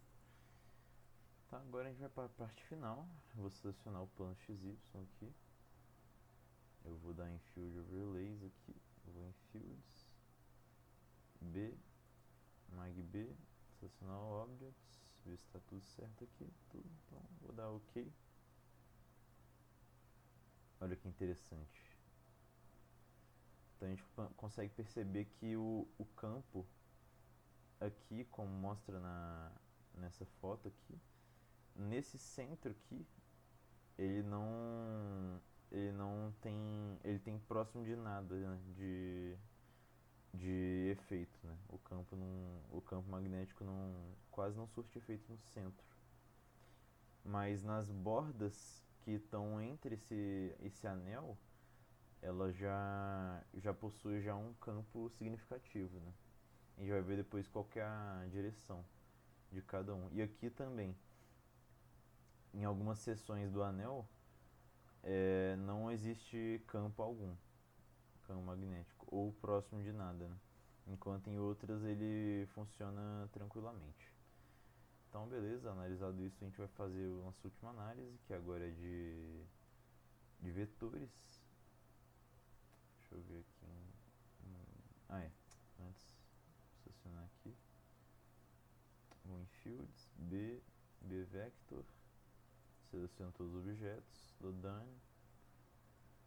Tá, agora a gente vai para a parte final. Eu vou selecionar o plano XY aqui. Eu vou dar em Field Overlays aqui. Eu vou em Fields, B, Mag B, selecionar o Objects, ver se está tudo certo aqui. Tudo. Então vou dar OK. Olha que interessante. Então a gente consegue perceber que o campo aqui, como mostra nessa foto aqui, nesse centro aqui, ele tem próximo de nada, né, de efeito, né? O campo magnético quase não surte efeito no centro. Mas nas bordas que estão entre esse anel, ela já possui já um campo significativo, né? A gente vai ver depois qual que é a direção de cada um. E aqui também, em algumas seções do anel, não existe campo algum, campo magnético, ou próximo de nada, né? Enquanto em outras ele funciona tranquilamente. Então beleza, analisado isso a gente vai fazer a nossa última análise, que agora é de vetores. Deixa eu ver aqui. Antes, vou selecionar aqui. Vou em Fields, B Vector, seleciono todos os objetos, dou Done,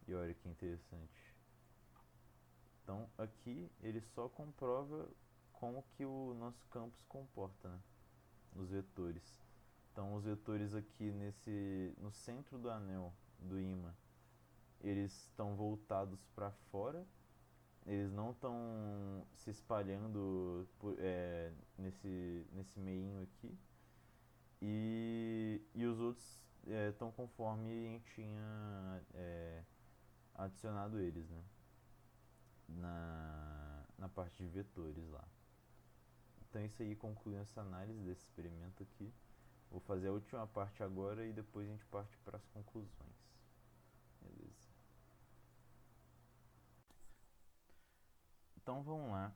e olha que interessante. Então aqui ele só comprova como que o nosso campo se comporta, né? Os vetores. Então os vetores aqui no centro do anel do ímã, eles estão voltados para fora, eles não estão se espalhando nesse meinho aqui, e os outros estão conforme a gente tinha adicionado eles, né? Na parte de vetores lá. Então isso aí conclui essa análise desse experimento aqui. Vou fazer a última parte agora e depois a gente parte para as conclusões. Beleza. Então vamos lá.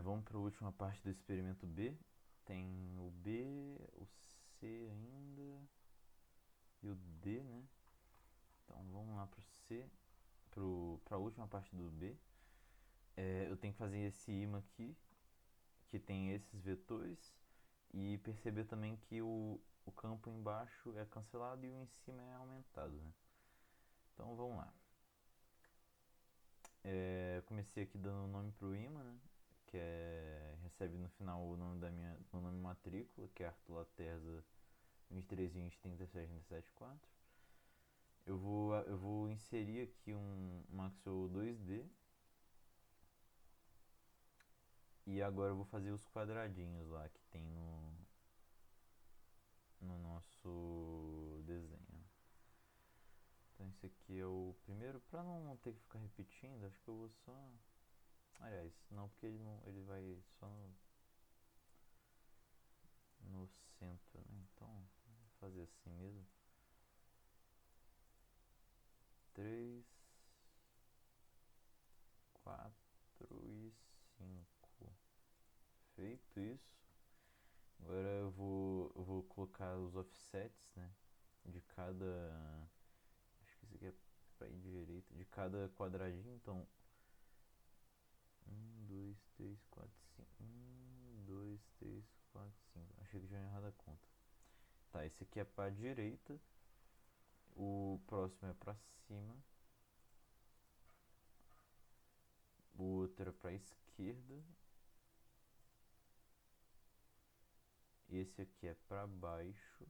Vamos para a última parte do experimento B. Tem o B, o C ainda. e o D, né? Então vamos lá pro C, para a última parte do B. Eu tenho que fazer esse imã aqui, que tem esses vetores, e perceber também que o campo embaixo é cancelado e o em cima é aumentado, né? Então vamos lá. Comecei aqui dando o nome pro imã, né? Que recebe no final o nome o nome matrícula, que é Arthur Laterza 2320 37 27 4. Eu vou inserir aqui um Maxwell 2D. E agora eu vou fazer os quadradinhos lá que tem no nosso desenho. Então esse aqui é o primeiro, pra não ter que ficar repetindo, acho que eu vou só... Aliás, não, porque ele vai só no centro, né? Então, vou fazer assim mesmo. 3, 4 e 5. Feito isso, agora eu vou colocar os offsets, né? De cada... Acho que esse aqui é pra ir direito. De cada quadradinho, então... 1, 2, 3, 4, 5. 1, 2, 3, 4, 5. Achei que tinha errado a conta. Tá, esse aqui é pra direita. O próximo é pra cima. O outro é pra esquerda. Esse aqui é pra baixo.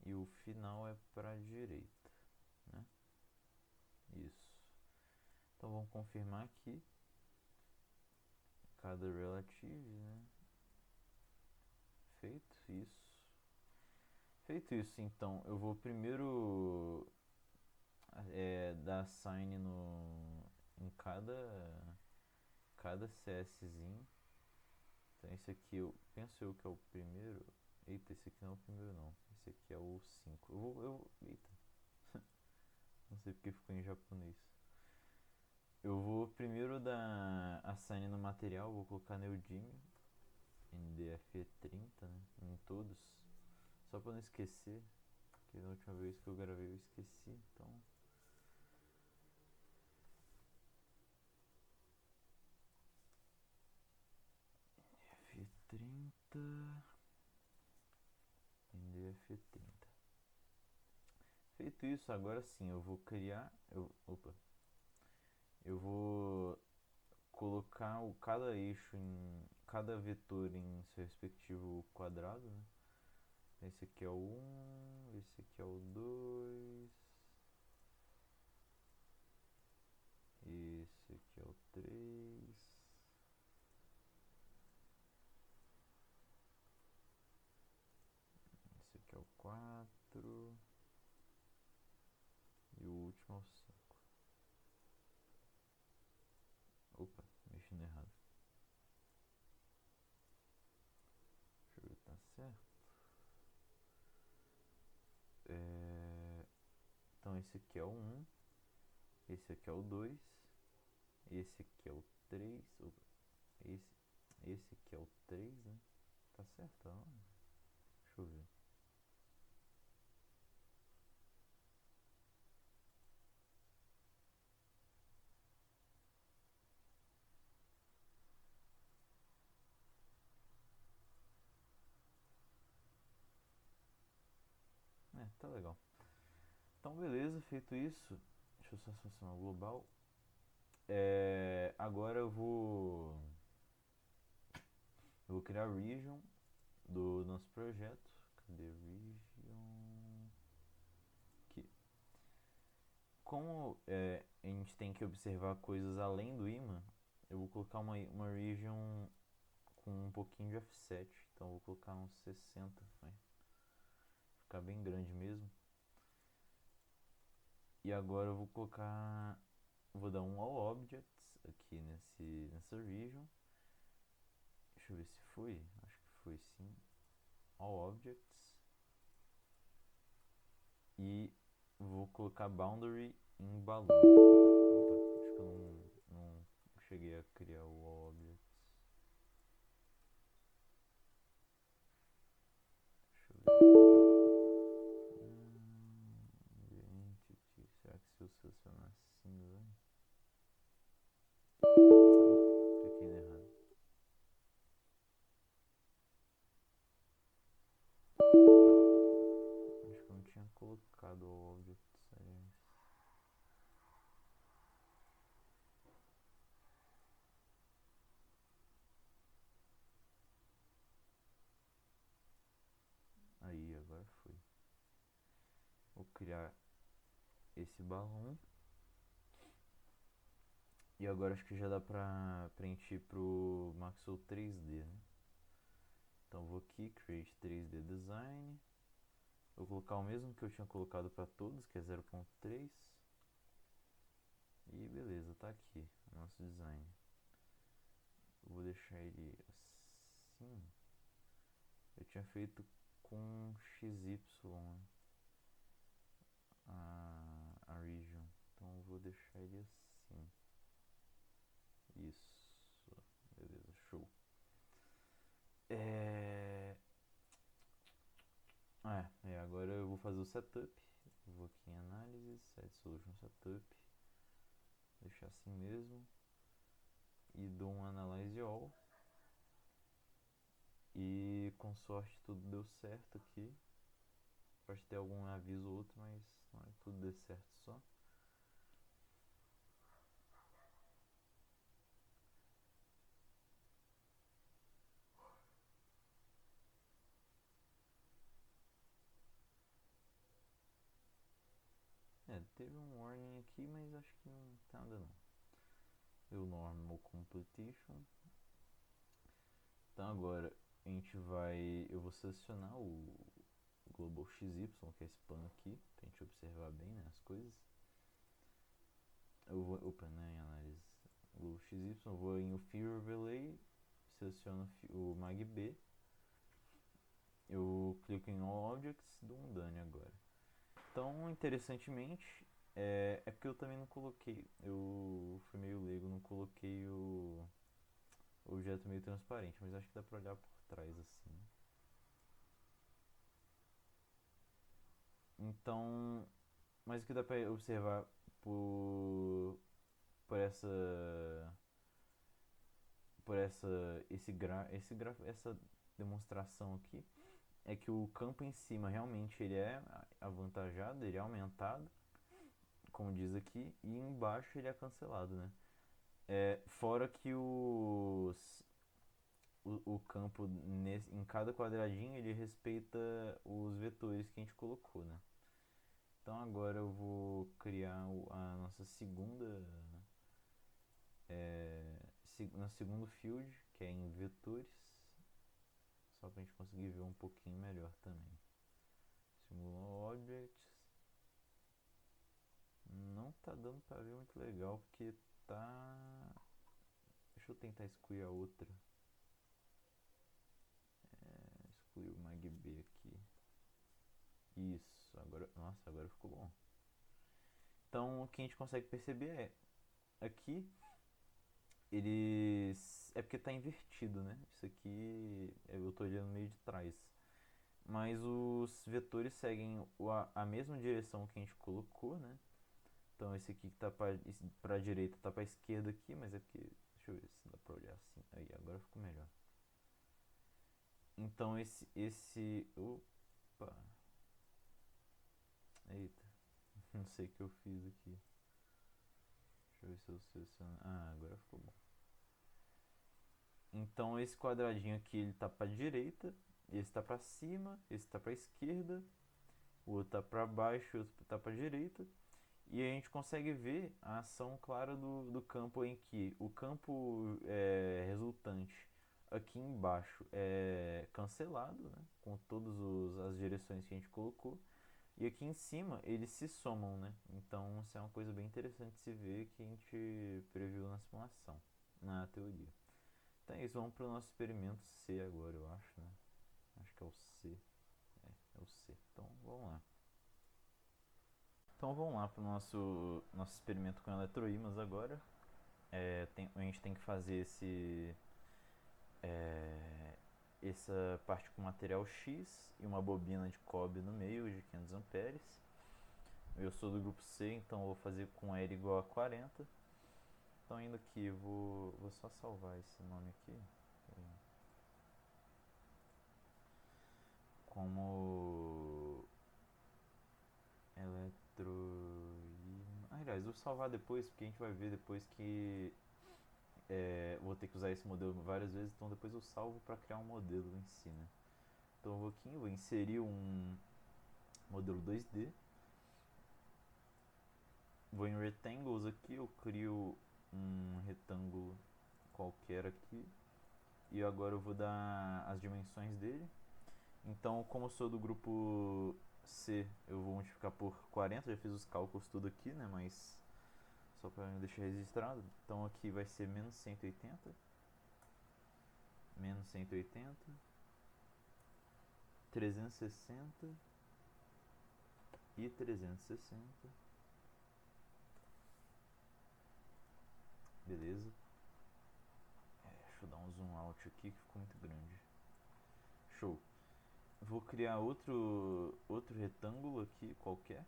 E o final é pra direita, né? Isso. Então vamos confirmar aqui. Cada relative, né? Feito isso. Feito isso, então eu vou primeiro dar sign em cada CSzinho. Então esse aqui eu penso eu que é o primeiro. Eita, esse aqui não é o primeiro não. Esse aqui é o 5. Eita. Não sei porque ficou em japonês. Eu vou primeiro dar a sign no material, vou colocar neodímio. NDF30, né? Em todos. Só pra não esquecer. Porque na última vez que eu gravei eu esqueci. Então. NDF30. NDF30. Feito isso, agora sim eu vou criar. Eu vou colocar cada eixo cada vetor em seu respectivo quadrado, né? Esse aqui é o 1, esse aqui é o 2, esse aqui é o 3, esse aqui é o 4 e o último é o 5. Opa, mexendo errado. Deixa eu ver se tá certo. Então esse aqui é o 1, esse aqui é o 2, esse aqui é o 3, esse aqui é o 3, né? Tá certo? Deixa eu ver. Tá legal. Então beleza, feito isso, deixa eu só selecionar o global. Agora eu vou criar a region do nosso projeto. Cadê region? Aqui. Como a gente tem que observar coisas além do imã, eu vou colocar uma region com um pouquinho de offset. Então eu vou colocar uns 60, vai ficar bem grande mesmo. E agora eu vou colocar, vou dar um all objects aqui nessa region. Deixa eu ver se foi, acho que foi sim. All objects. E vou colocar boundary em balloon. Opa, acho que eu não cheguei a criar o all objects. Entity, será que se eu selecionar assim, vai? Cliquei no errado. Acho que eu não tinha colocado o Objects, aliás. Aí, agora foi. Vou criar esse balão. E agora acho que já dá pra preencher pro Maxwell 3D, né? Então vou aqui, Create 3D Design. Vou colocar o mesmo que eu tinha colocado para todos, que é 0.3. E beleza, tá aqui o nosso design. Eu vou deixar ele assim. Eu tinha feito com XY, né? a region. Então eu vou deixar ele assim. Isso. Beleza, show. Agora eu vou fazer o setup. Eu vou aqui em análise, set solution setup. Deixar assim mesmo. E dou um analyze all. E com sorte tudo deu certo aqui. Pode ter algum aviso ou outro, mas não é tudo deu certo só. Teve um warning aqui, mas acho que não tem nada não. Deu normal completion. Então agora a gente vai. Eu vou selecionar o Global XY, que é esse plano aqui, pra gente observar bem, né, as coisas. Eu vou. Opa, né, em análise. Global XY, eu vou em o Fear Overlay, seleciono o MagB. Eu clico em All Objects e dou um done agora. Então, interessantemente, é porque eu também não coloquei, eu fui meio leigo, não coloquei o objeto meio transparente, mas acho que dá pra olhar por trás assim. Então, mas o que dá pra observar por essa essa demonstração aqui é que o campo em cima realmente ele é avantajado, ele é aumentado, como diz aqui, e embaixo ele é cancelado, né? Fora que o campo em cada quadradinho ele respeita os vetores que a gente colocou, né? Então agora eu vou criar a nossa segunda nosso segundo field, que é em vetores, só para a gente conseguir ver um pouquinho melhor também. Simula objects. Não tá dando para ver muito legal porque tá. Deixa eu tentar excluir a outra. Excluir o MagB aqui. Isso, agora. Nossa, agora ficou bom. Então o que a gente consegue perceber é aqui eles. É porque tá invertido, né? Isso aqui eu tô olhando meio de trás. Mas os vetores seguem a mesma direção que a gente colocou, né? Então esse aqui que tá pra direita tá pra esquerda aqui, mas é porque. Deixa eu ver se dá pra olhar assim. Aí, agora ficou melhor. Então esse. Opa! Eita, não sei o que eu fiz aqui. Deixa eu ver se eu seleciono. Ah, agora ficou bom. Então esse quadradinho aqui ele tá pra direita, esse tá pra cima, esse tá pra esquerda, o outro tá pra baixo, o outro tá pra direita. E a gente consegue ver a ação clara do campo em que o campo resultante aqui embaixo é cancelado, né, com todas as direções que a gente colocou. E aqui em cima eles se somam, né? Então isso é uma coisa bem interessante de se ver que a gente previu na simulação, na teoria. Então é isso, vamos para o nosso experimento C agora, eu acho, né? Acho que é o C. É o C. Então vamos lá. Então vamos lá para o nosso experimento com eletroímãs agora. A gente tem que fazer essa parte com material X e uma bobina de cobre no meio de 500 amperes. Eu sou do grupo C, então vou fazer com L igual a 40. Então indo aqui, vou só salvar esse nome aqui. Como eletro... aliás, vou salvar depois, porque a gente vai ver depois que vou ter que usar esse modelo várias vezes, então depois eu salvo para criar um modelo em si, né? Então eu vou aqui, vou inserir um modelo 2D. Vou em Rectangles aqui, eu crio um retângulo qualquer aqui. E agora eu vou dar as dimensões dele. Então, como eu sou do grupo C, eu vou multiplicar por 40. Já fiz os cálculos tudo aqui, né? Mas só para deixar registrado. Então aqui vai ser menos 180. Menos 180. 360. E 360. Beleza. Deixa eu dar um zoom out aqui que ficou muito grande. Show. Vou criar outro retângulo aqui qualquer.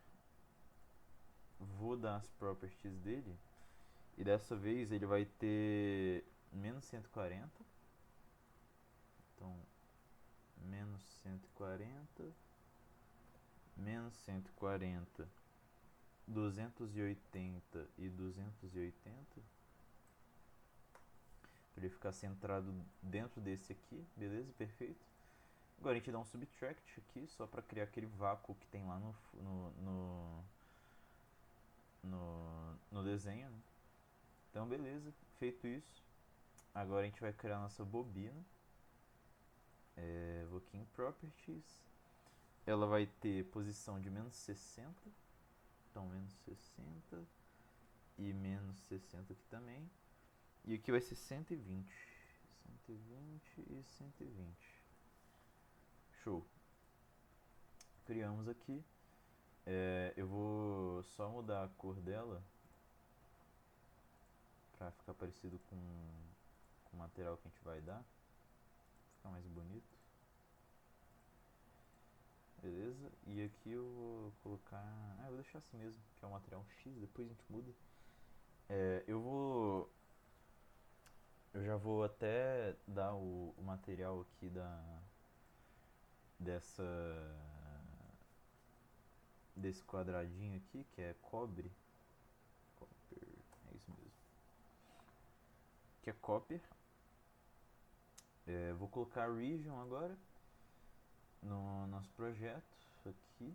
Vou dar as properties dele. E dessa vez ele vai ter menos 140. Então, menos 140. Menos 140. 280 e 280. Para ele ficar centrado dentro desse aqui. Beleza? Perfeito. Agora a gente dá um subtract aqui, só para criar aquele vácuo que tem lá no desenho, né? Então beleza, feito isso, agora a gente vai criar nossa bobina. Vou aqui em Properties, ela vai ter posição de menos 60, então menos 60 e menos 60 aqui também, e aqui vai ser 120, 120 e 120. Show. Criamos aqui. Eu vou só mudar a cor dela pra ficar parecido com o material que a gente vai dar, ficar mais bonito. Beleza? E aqui eu vou colocar... eu vou deixar assim mesmo, que é o material X, depois a gente muda. Eu já vou até dar o material aqui desse quadradinho aqui, que é cobre. Copper, é isso mesmo. Que é copper. Vou colocar region agora no nosso projeto aqui.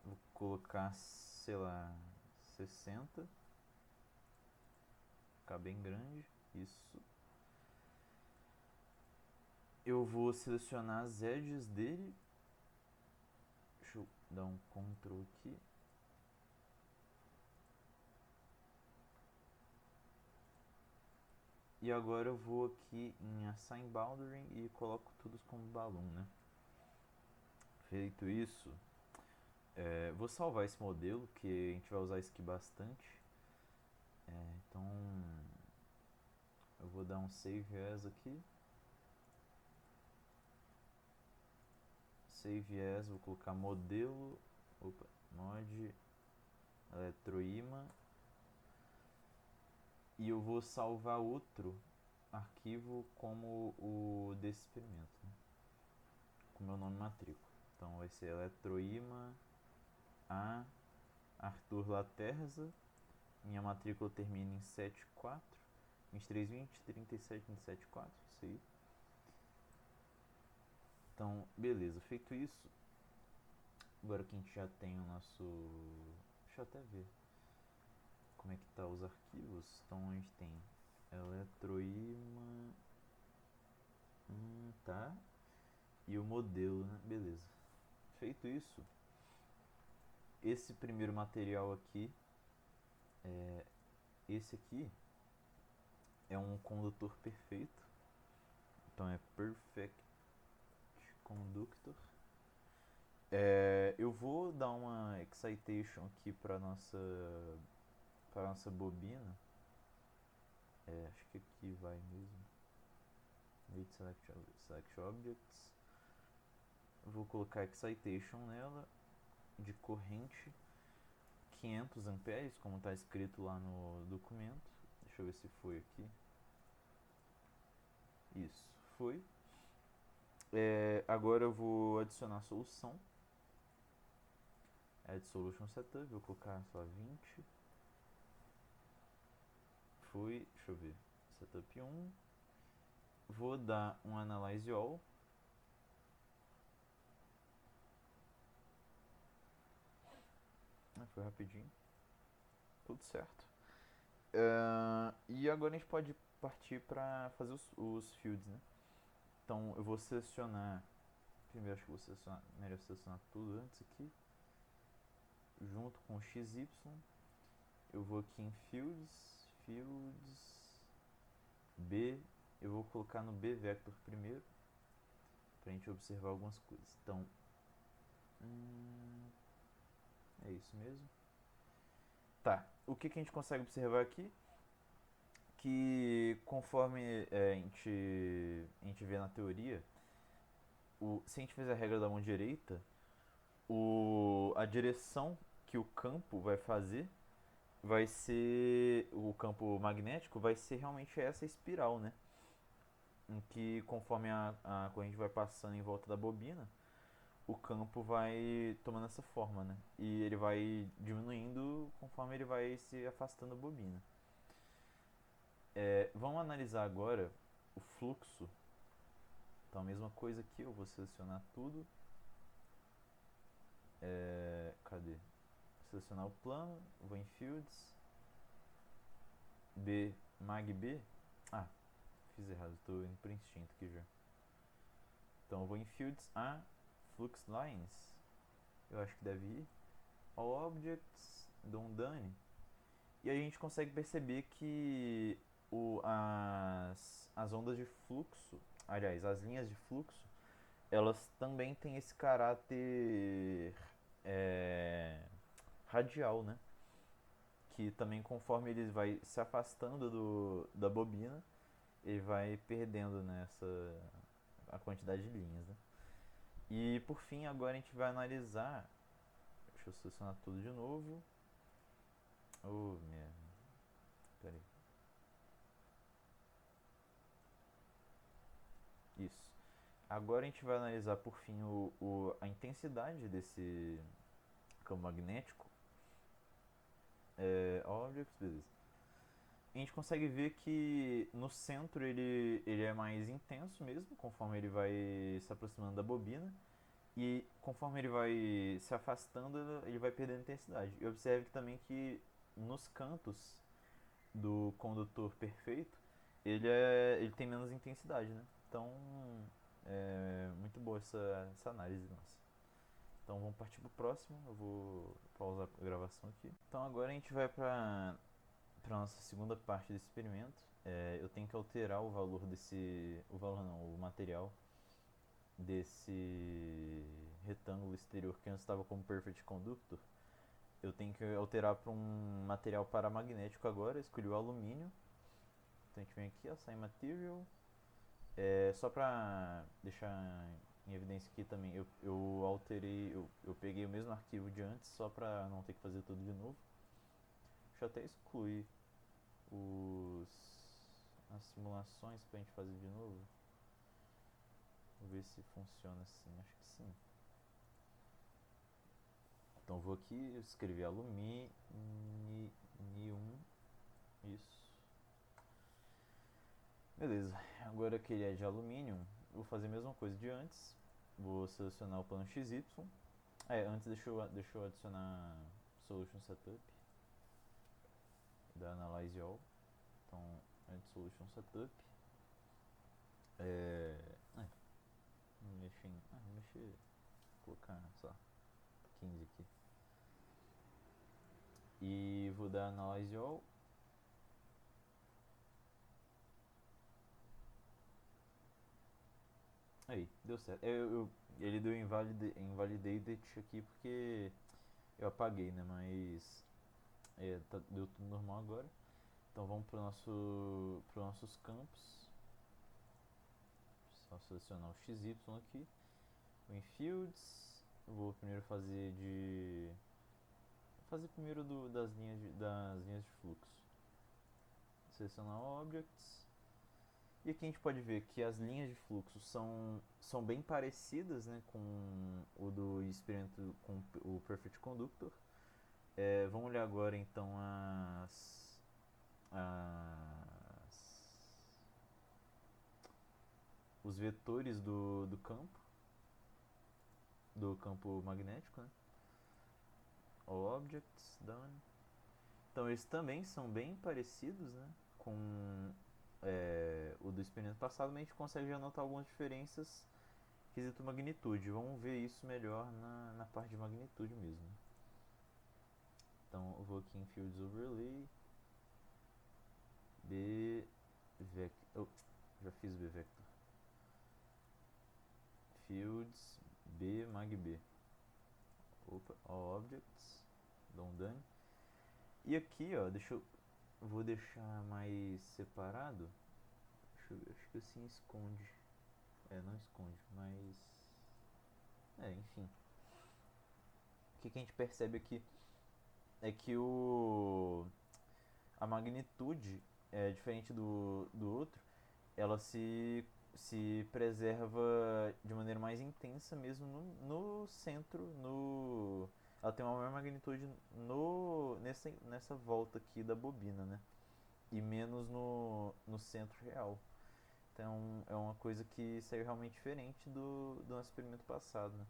Vou colocar, sei lá, 60. Ficar bem grande. Isso. Eu vou selecionar as edges dele. Deixa eu dar um Ctrl aqui. E agora eu vou aqui em Assign Boundary e coloco tudo como balloon, né? Feito isso, vou salvar esse modelo, que a gente vai usar isso aqui bastante. Então, eu vou dar um Save As aqui. Save As, vou colocar modelo, mod, eletroímã. E eu vou salvar outro arquivo como o desse experimento, né? Com meu nome matrícula. Então vai ser eletroímã a Arthur Laterza. Minha matrícula termina em 74, 2320, 37, 274, isso aí. Então, beleza, feito isso, agora que a gente já tem o nosso... deixa eu até ver como é que tá os arquivos. Então a gente tem eletroímã, tá, e o modelo, né? Beleza. Feito isso, esse primeiro material aqui, esse aqui é um condutor perfeito. Então é Perfect Conductor. Eu vou dar uma excitation aqui para nossa bobina. Acho que aqui vai mesmo. Wait, select objects. Vou colocar excitation nela de corrente 500 amperes, como está escrito lá no documento. Deixa eu ver se foi aqui. Isso, foi. Agora eu vou adicionar a solução. Add Solution Setup, vou colocar só 20. Foi, deixa eu ver. Setup 1. Vou dar um Analyze All. Foi rapidinho. Tudo certo. E agora a gente pode partir para fazer os fields, né? Então eu vou selecionar. Primeiro acho que vou selecionar. Melhor selecionar tudo antes aqui. Junto com o XY. Eu vou aqui em Fields. B. Eu vou colocar no B Vector primeiro. Pra gente observar algumas coisas. Então. É isso mesmo. Tá. O que a gente consegue observar aqui? Que conforme a gente vê na teoria, se a gente fizer a regra da mão direita, a direção que o campo vai fazer vai ser, o campo magnético vai ser realmente essa espiral, né? Em que conforme a corrente vai passando em volta da bobina, o campo vai tomando essa forma, né? E ele vai diminuindo conforme ele vai se afastando da bobina. Vamos analisar agora o fluxo. Então a mesma coisa aqui, eu vou selecionar tudo. Cadê? Selecionar o plano, vou em Fields, B, Mag B. Ah, fiz errado, estou indo por instinto aqui já. Então eu vou em Fields A, Flux Lines, eu acho que deve ir. All Objects, dou um Done. E aí a gente consegue perceber que as ondas de fluxo, aliás, as linhas de fluxo, elas também têm esse caráter radial, né? Que também conforme ele vai se afastando da bobina, ele vai perdendo a quantidade de linhas, né? E por fim, agora a gente vai analisar. Deixa eu selecionar tudo de novo. Oh, merda. Pera aí. Isso. Agora a gente vai analisar por fim a intensidade desse campo magnético. Objects, beleza. A gente consegue ver que no centro ele é mais intenso mesmo, conforme ele vai se aproximando da bobina. E conforme ele vai se afastando, ele vai perdendo intensidade. E observe também que nos cantos do condutor perfeito, ele tem menos intensidade, né? Então, é muito boa essa análise nossa. Então vamos partir pro próximo. Eu vou pausar a gravação aqui. Então agora a gente vai para nossa segunda parte desse experimento. Eu tenho que alterar o valor o valor não, o material desse retângulo exterior que antes estava como Perfect Conductor. Eu tenho que alterar para um material paramagnético agora. Escolhi o alumínio. Então a gente vem aqui, ó, Sign Material. Só para deixar em evidência aqui também, eu alterei, eu peguei o mesmo arquivo de antes, só para não ter que fazer tudo de novo. Deixa eu até excluir as simulações para a gente fazer de novo. Vou ver se funciona assim, acho que sim. Então vou aqui escrever alumínio, isso. Beleza, agora que ele é de alumínio, vou fazer a mesma coisa de antes. Vou selecionar o plano XY. Antes deixa eu adicionar Solution Setup da Analyze All. Então, Add Solution Setup. Vou mexer, vou colocar só 15 aqui. E vou dar Analyze All. Aí, deu certo. Ele deu invalidated aqui porque eu apaguei, né? Mas deu tudo normal agora. Então vamos para nossos campos. Então selecionar o XY aqui, o Infields, eu vou primeiro fazer primeiro das linhas de fluxo. Selecionar Objects. E aqui a gente pode ver que as linhas de fluxo são bem parecidas, né, com o do experimento com o Perfect Conductor. Vamos olhar agora então os vetores do campo magnético, né? Objects, done. Então eles também são bem parecidos, né, com o do experimento passado, mas a gente consegue já notar algumas diferenças quesito magnitude. Vamos ver isso melhor na parte de magnitude mesmo. Então eu vou aqui em Fields Overlay, B Vector, já fiz B Vector, Fields B Mag B, All Objects, done. E aqui, ó, vou deixar mais separado. Deixa eu ver, acho que assim esconde. Não esconde, mas enfim. O que a gente percebe aqui é que a magnitude é diferente do outro, ela se preserva de maneira mais intensa mesmo no centro, ela tem uma maior magnitude nessa volta aqui da bobina, né? E menos no centro real. Então é uma coisa que saiu realmente diferente do nosso experimento passado, né?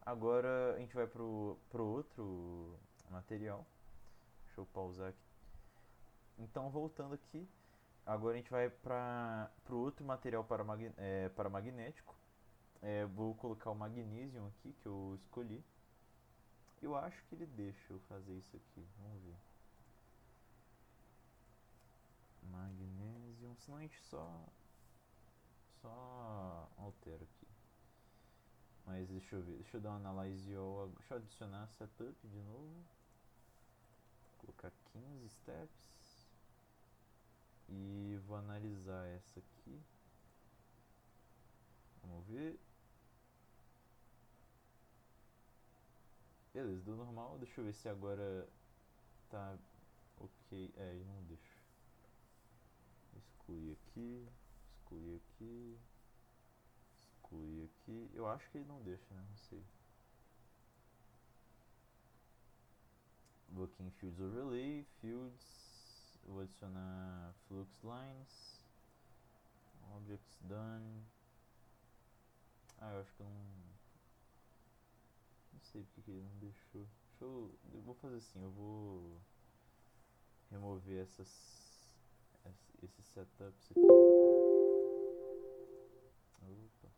Agora a gente vai pro outro material. Deixa eu pausar aqui. Então voltando aqui, agora a gente vai para o outro material paramagnético. Vou colocar o magnésio aqui que eu escolhi. Eu acho que ele deixa eu fazer isso aqui. Vamos ver. Magnésio. Senão a gente só altera aqui. Mas deixa eu ver. Deixa eu dar uma analyze all. Deixa eu adicionar setup de novo. Vou colocar 15 steps. E vou analisar essa aqui. Vamos ver. Beleza, deu normal. Deixa eu ver se agora tá ok. Ele não deixa. Excluir aqui. Excluir aqui. Excluir aqui. Eu acho que ele não deixa, né? Não sei. Vou aqui em Fields Overlay. Fields. Eu vou adicionar Flux Lines. Objects Done. Eu acho que eu não sei porque que ele não deixou. Eu vou fazer assim, eu vou remover esses setups aqui. Opa.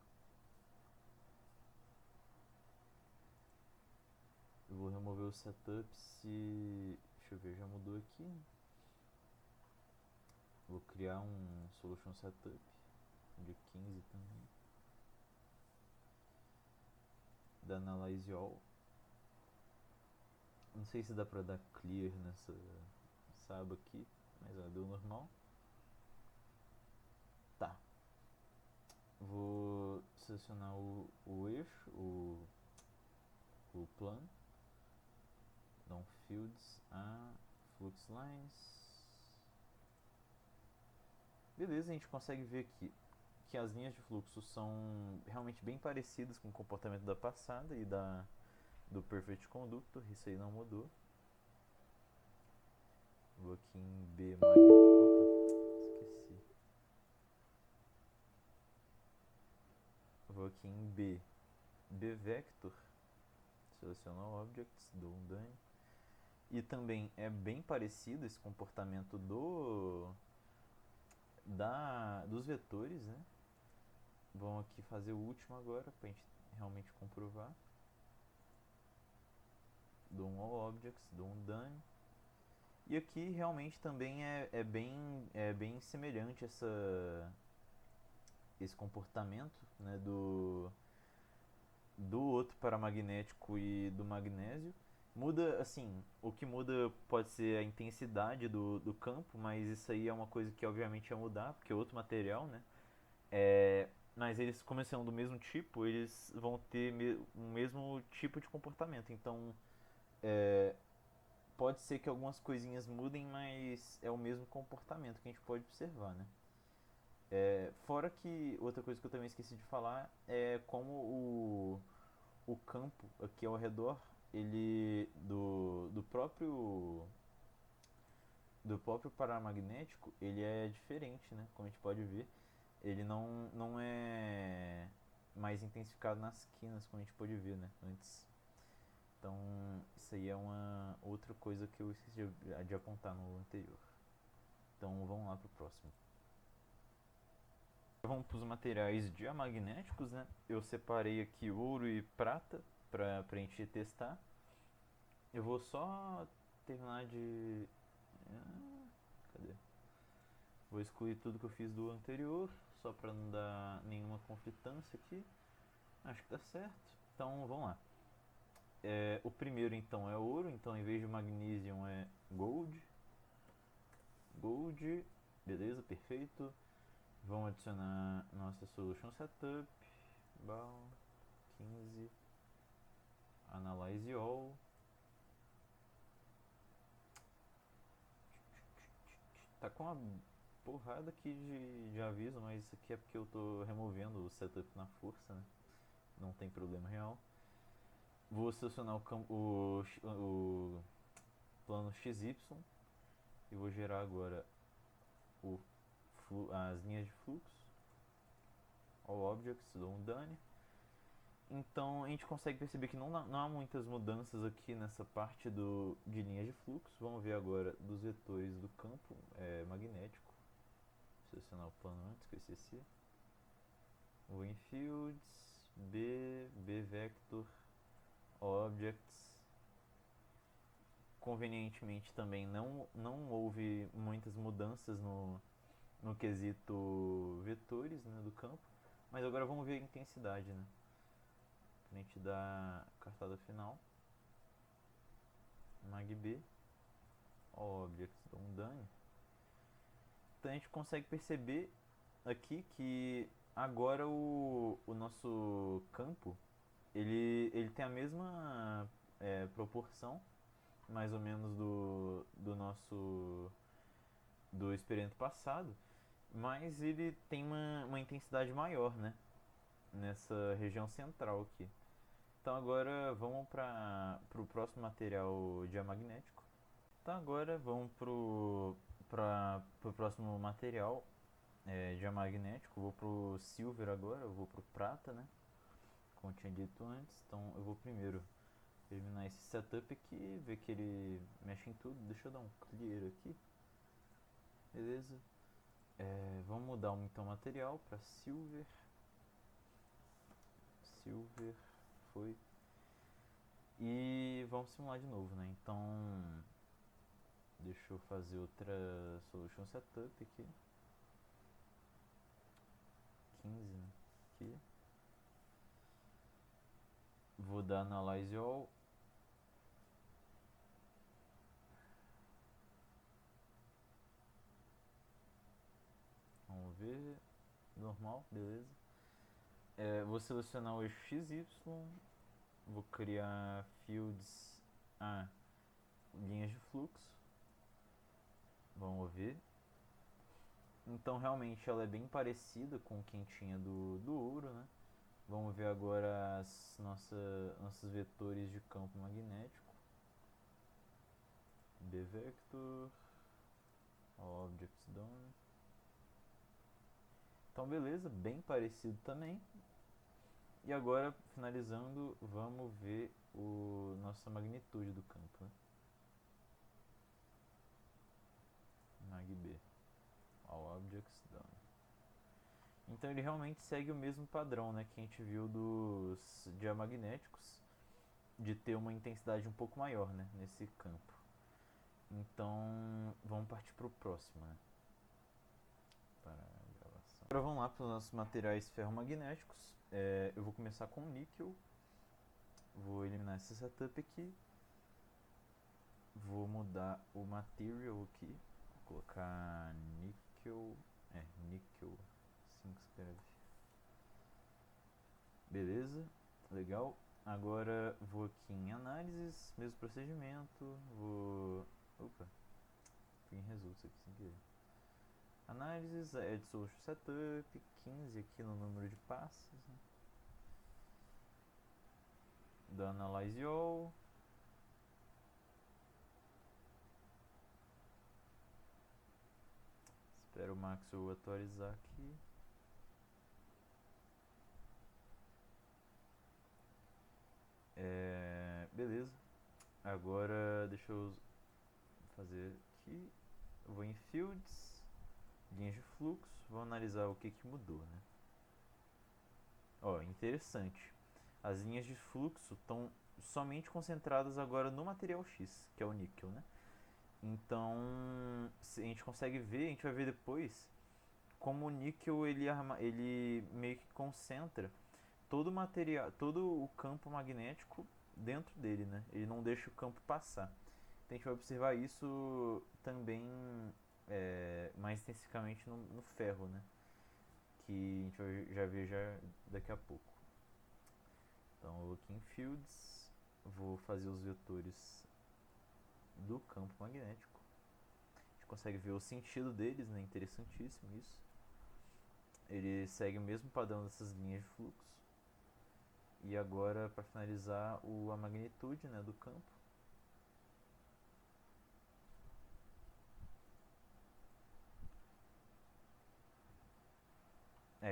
Eu vou remover os setups e... Deixa eu ver, já mudou aqui. Vou criar um solution setup de 15 também. Da Analyze All. Não sei se dá pra dar clear nessa aba aqui, mas deu normal. Tá. Vou selecionar o eixo, o plano. Então, fields a flux lines. Beleza, a gente consegue ver aqui que as linhas de fluxo são realmente bem parecidas com o comportamento da passada e do Perfect Conductor. Isso aí não mudou. Vou aqui em B mag. Opa, esqueci. Vou aqui em B Vector. Seleciono Objects, dou um done. E também é bem parecido esse comportamento dos vetores, né? Vamos aqui fazer o último agora para a gente realmente comprovar. Dou um All Objects, dou um Done. E aqui realmente também é bem semelhante esse comportamento, né, do outro paramagnético e do magnésio. Muda, assim, o que muda pode ser a intensidade do campo, mas isso aí é uma coisa que obviamente ia mudar, porque é outro material, né? Mas eles, como eles são do mesmo tipo, eles vão ter o mesmo tipo de comportamento. Então, é, pode ser que algumas coisinhas mudem, mas é o mesmo comportamento que a gente pode observar, né? Fora que outra coisa que eu também esqueci de falar é como o campo aqui ao redor, ele do próprio paramagnético, ele é diferente, né? Como a gente pode ver, ele não é mais intensificado nas quinas, como a gente pode ver, né? Antes. Então, isso aí é uma outra coisa que eu esqueci de apontar no anterior. Então, vamos lá pro próximo. Vamos para os materiais diamagnéticos, né? Eu separei aqui ouro e prata para a gente testar. Eu vou só terminar de. Cadê? Vou excluir tudo que eu fiz do anterior, só para não dar nenhuma conflitância aqui. Acho que tá certo. Então vamos lá. O primeiro então é ouro, então em vez de magnesium é gold. Gold, beleza, perfeito. Vamos adicionar nossa solution setup. Bal 15. Analyze all. Tá com uma porrada aqui de aviso, mas isso aqui é porque eu tô removendo o setup na força, né? Não tem problema real. Vou selecionar o plano XY e vou gerar agora o, as linhas de fluxo. All objects, dou um done. Então a gente consegue perceber que não há muitas mudanças aqui nessa parte de linhas de fluxo. Vamos ver agora dos vetores do campo magnético. Vou selecionar o plano antes que eu esqueci. O infields, B vector, objects. Convenientemente também não houve muitas mudanças no quesito vetores, né, do campo. Mas agora vamos ver a intensidade, né? Pra gente dar a cartada final. MagB, objects, dá um dane. Então a gente consegue perceber aqui que agora o nosso campo ele tem a mesma proporção mais ou menos do nosso do experimento passado, mas ele tem uma intensidade maior, né? Nessa região central aqui. Então agora vamos para o próximo material diamagnético. Então agora vamos para o próximo material diamagnético. Vou pro silver agora, eu vou pro prata, né? Como eu tinha dito antes. Então eu vou primeiro terminar esse setup aqui, ver que ele mexe em tudo. Deixa eu dar um clear aqui. Beleza. Vamos mudar então o material para silver. Silver foi. E vamos simular de novo, né? Então deixa eu fazer outra solution setup aqui. 15, né? Aqui. Vou dar analyze all. Vamos ver. Normal, beleza. Vou selecionar o eixo XY. Vou criar fields. Linhas de fluxo. Vamos ver. Então realmente ela é bem parecida com o que tinha do ouro, né? Vamos ver agora nossos vetores de campo magnético. B vector, objects done. Então beleza, bem parecido também. E agora, finalizando, vamos ver nossa magnitude do campo, né? MagB, all objects done. Então ele realmente segue o mesmo padrão, né, que a gente viu dos diamagnéticos, de ter uma intensidade um pouco maior, né, nesse campo. Então vamos partir para o próximo, né? Para a gravação. Agora vamos lá para os nossos materiais ferromagnéticos. Eu vou começar com níquel. Vou eliminar esse setup aqui. Vou mudar o material aqui. Vou colocar níquel. Níquel. Assim que escreve. Beleza, legal. Agora vou aqui em análises, mesmo procedimento, vou... Opa, fui em results aqui sem querer. Análises, add social setup, 15 aqui no número de passes, né? Do analyze all. Espero o Maxwell atualizar aqui. Beleza. Agora deixa eu fazer aqui. Eu vou em fields, linhas de fluxo, vou analisar o que mudou, né? Ó, interessante. As linhas de fluxo estão somente concentradas agora no material X, que é o níquel, né? Então, se a gente consegue ver, a gente vai ver depois como o níquel ele meio que concentra todo o material, todo o campo magnético dentro dele, né? Ele não deixa o campo passar. Então a gente vai observar isso também mais intensivamente no ferro, né? Que a gente vai já ver já daqui a pouco. Então eu vou aqui em Fields, vou fazer os vetores do campo magnético. A gente consegue ver o sentido deles, né? Interessantíssimo isso. Ele segue o mesmo padrão dessas linhas de fluxo. E agora, para finalizar, a magnitude, né, do campo.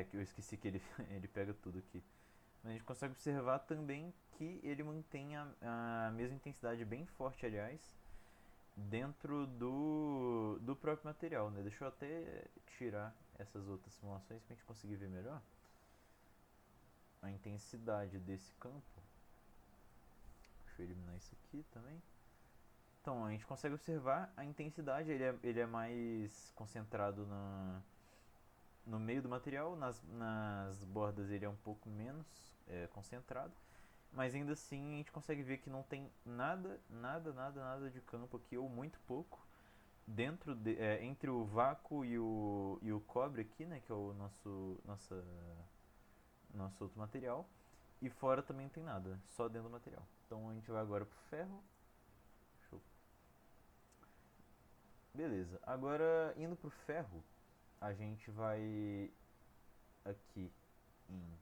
Que eu esqueci que ele, ele pega tudo aqui. Mas a gente consegue observar também que ele mantém a mesma intensidade bem forte, aliás, dentro do próprio material, né? Deixa eu até tirar essas outras simulações para a gente conseguir ver melhor a intensidade desse campo. Deixa eu eliminar isso aqui também. Então, a gente consegue observar a intensidade, ele é mais concentrado no meio do material, nas bordas ele é um pouco menos concentrado, mas ainda assim a gente consegue ver que não tem nada de campo aqui, ou muito pouco, entre o vácuo e o cobre aqui, né, que é o nosso outro material, e fora também não tem nada, só dentro do material. Então a gente vai agora pro ferro. Show. Beleza, agora indo pro ferro, a gente vai aqui em...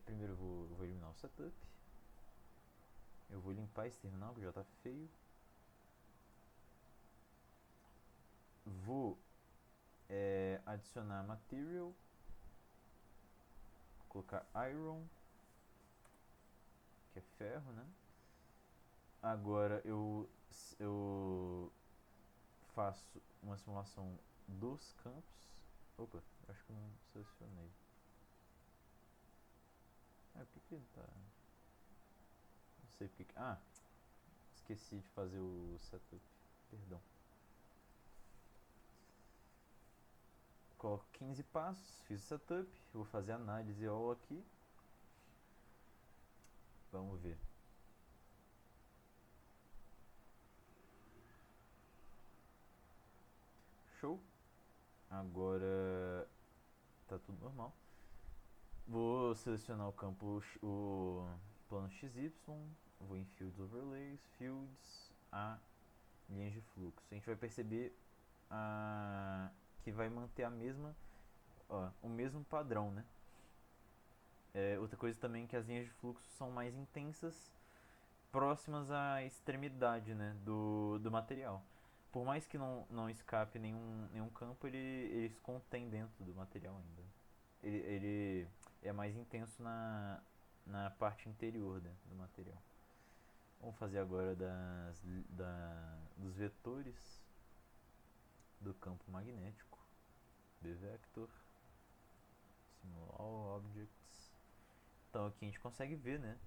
primeiro eu vou eliminar o setup. Eu vou limpar esse terminal que já está feio. Vou adicionar material. Colocar iron, que é ferro, né? Agora eu faço uma simulação dos campos. Opa, eu acho que eu não selecionei. Por que ele tá... Não sei porque... esqueci de fazer o setup. Perdão. Coloco 15 passos, fiz o setup, vou fazer a análise all aqui. Vamos ver. Show. Agora tá tudo normal. Vou selecionar o campo, o plano XY, vou em Fields Overlays, Fields, linhas de fluxo. A gente vai perceber que vai manter o mesmo padrão, né? Outra coisa também é que as linhas de fluxo são mais intensas, próximas à extremidade, né, do material. Por mais que não escape nenhum campo, ele se contém dentro do material ainda. Ele é mais intenso na parte interior, né, do material. Vamos fazer agora dos vetores do campo magnético. B-Vector, Simula All Objects. Então aqui a gente consegue ver, né?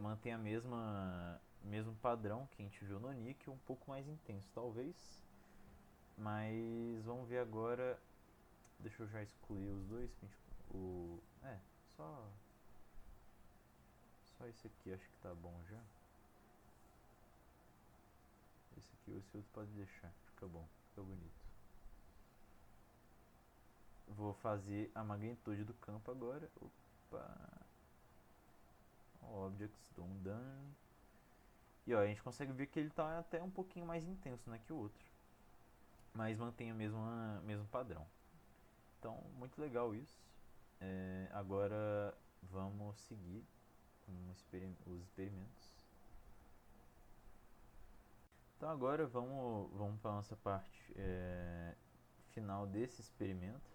Mantém a mesmo padrão que a gente viu no níquel, um pouco mais intenso talvez. Mas vamos ver agora. Deixa eu já excluir os dois. Só esse aqui acho que tá bom já. Esse aqui ou esse outro pode deixar, fica bom, fica bonito. Vou fazer a magnitude do campo agora. Opa. Objects don't done. E ó, a gente consegue ver que ele tá até um pouquinho mais intenso, né, que o outro. Mas mantém o mesmo padrão. Então, muito legal isso. Agora vamos seguir com os experimentos. Então agora vamos para a nossa parte final desse experimento.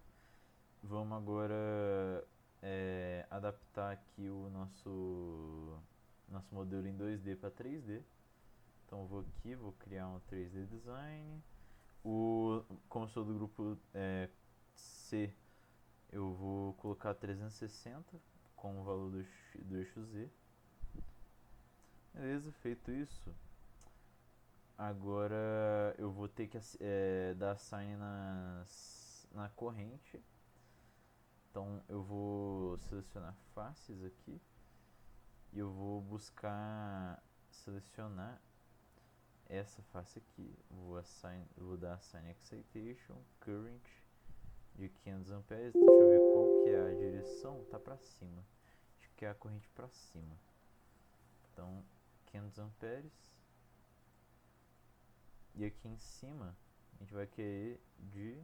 Vamos agora adaptar aqui o nosso modelo em 2D para 3D. Então vou aqui, vou criar um 3D Design. Como eu sou do grupo C, eu vou colocar 360 como valor do eixo Z. Beleza, feito isso. Agora eu vou ter que dar assign na corrente. Então eu vou selecionar faces aqui. E eu vou selecionar essa face aqui. Vou dar assign excitation current de 500 amperes. Deixa eu ver qual que é a direção. Tá pra cima. Acho que é a corrente pra cima. Então 500 amperes. E aqui em cima a gente vai querer de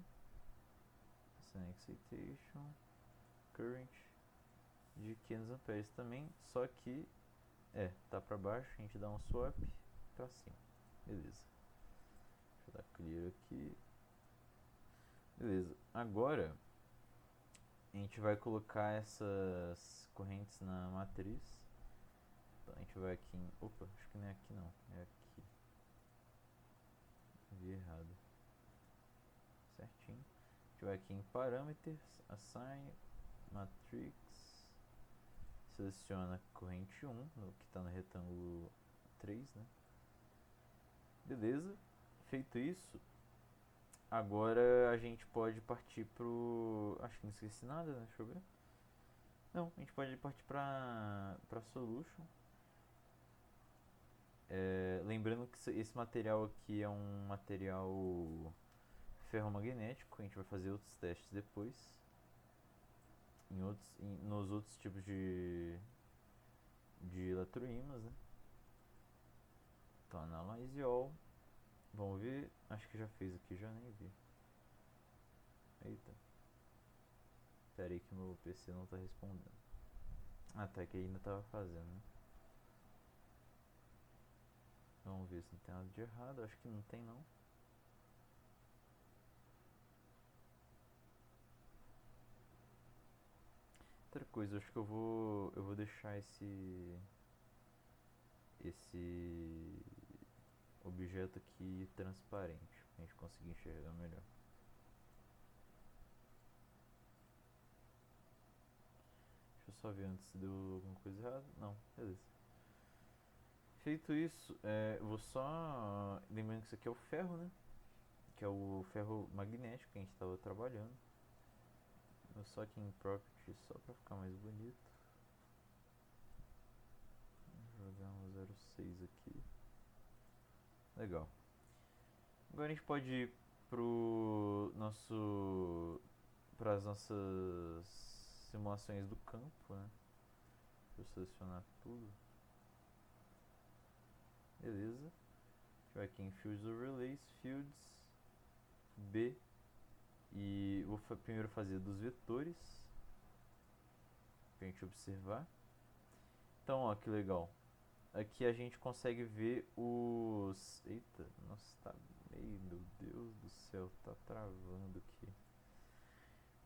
assign excitation current de 500 amperes também, só que tá pra baixo, a gente dá um swap pra cima. Beleza. Deixa eu dar clear aqui. Beleza. Agora a gente vai colocar essas correntes na matriz. Então a gente vai aqui em... Opa, acho que não é aqui não. É aqui. Vi errado. Certinho. A gente vai aqui em Parameters, Assign, Matrix. Seleciona corrente 1, que está no retângulo 3, né? Beleza. Feito isso, agora a gente pode partir pro... Acho que não esqueci nada, né? Deixa eu ver. Não, a gente pode partir pra Solution. Lembrando que esse material aqui é um material ferromagnético. A gente vai fazer outros testes depois. Nos outros tipos de eletroímãs, né? Então, Analyze All. Vamos ver. Acho que já fez aqui, já nem vi. Eita. Pera aí que meu PC não tá respondendo. Ah, tá, que ainda tava fazendo, né? Vamos ver se não tem nada de errado. Acho que não tem, não. Outra coisa, acho que eu vou deixar esse objeto aqui transparente pra gente conseguir enxergar melhor. Deixa eu só ver antes se deu alguma coisa errada. Não, beleza. Feito isso, vou só... Lembrando que isso aqui é o ferro, né? Que é o ferro magnético que a gente estava trabalhando. Vou só aqui em Properties, só para ficar mais bonito. Vou jogar um 0,6 aqui. Legal. Agora a gente pode ir para as nossas simulações do campo, né? Deixa eu selecionar tudo. Beleza. A gente vai aqui em Fields Overlays, Fields, B. E vou primeiro fazer dos vetores, pra gente observar. Então, ó, que legal. Aqui a gente consegue ver os... Eita, nossa, tá meio... Meu Deus do céu, tá travando aqui. O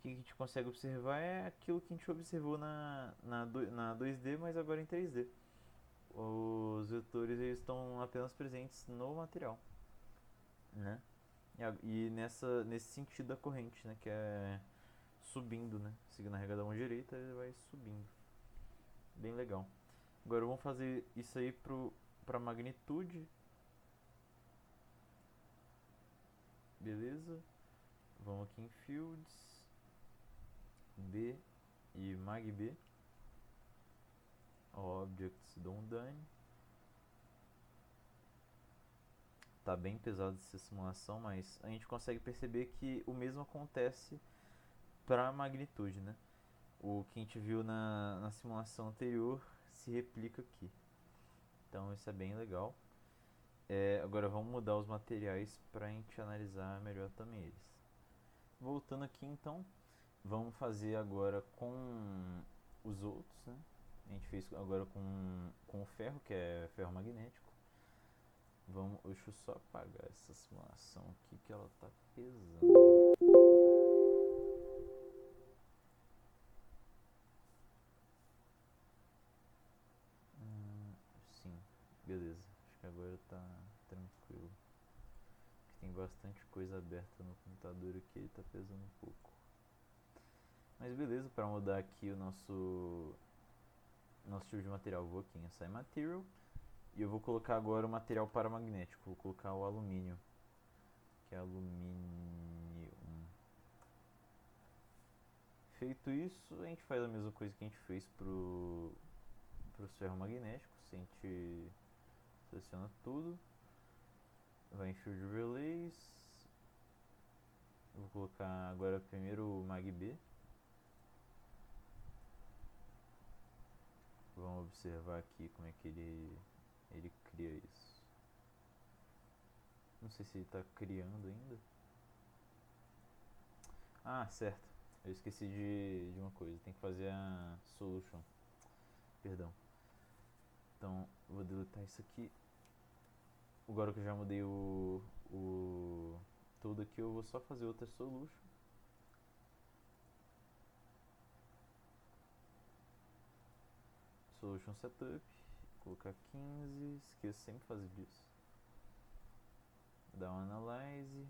que a gente consegue observar é aquilo que a gente observou na 2D, mas agora em 3D. Os vetores eles estão apenas presentes no material, né? E nesse sentido da corrente, né? Que é subindo, né? Seguindo a regra da mão direita, ele vai subindo. Bem legal. Agora vamos fazer isso aí para magnitude. Beleza. Vamos aqui em Fields, B e MagB. Objects don't done. Tá bem pesado essa simulação, mas a gente consegue perceber que o mesmo acontece para magnitude, né? o que a gente viu na simulação anterior se replica aqui. Então isso é bem legal. Agora vamos mudar os materiais para a gente analisar melhor também eles. Voltando aqui então, vamos fazer agora com os outros, né? A gente fez agora com o ferro, que é ferro magnético. Deixa eu só apagar essa simulação aqui que ela tá pesando. Sim, beleza. Acho que agora tá tranquilo. Porque tem bastante coisa aberta no computador aqui, ele tá pesando um pouco. Mas beleza, para mudar aqui o nosso tipo de material, eu vou aqui em Assign Material e eu vou colocar agora o material paramagnético. Vou colocar o alumínio, que é alumínio. Feito isso, a gente faz a mesma coisa que a gente fez pro ferromagnéticos. A gente seleciona tudo, vai em Field Relays. Vou colocar agora primeiro o MagB. Vamos observar aqui como é que ele cria isso. Não sei se ele está criando ainda. Ah, certo. Eu esqueci de uma coisa. Tem que fazer a solution. Perdão. Então, vou deletar isso aqui. Agora que eu já mudei tudo aqui, eu vou só fazer outra solution. Solution Setup. Colocar 15. Esqueço sempre de fazer disso. Dar um Analyze.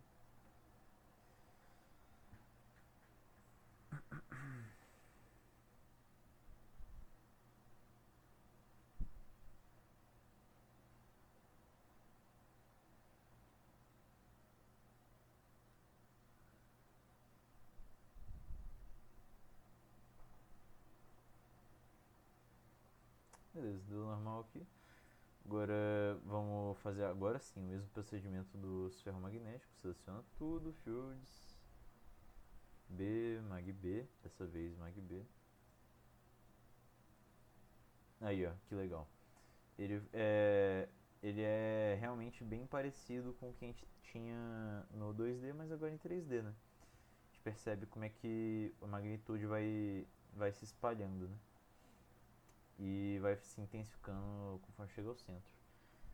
Beleza, deu normal aqui. Agora vamos fazer agora sim o mesmo procedimento dos ferromagnéticos. Seleciona tudo, Fields, B, MagB, dessa vez MagB. Aí ó, que legal. Ele é realmente bem parecido com o que a gente tinha no 2D, mas agora em 3D, né? A gente percebe como é que a magnitude vai se espalhando, né? E vai se intensificando conforme chega ao centro.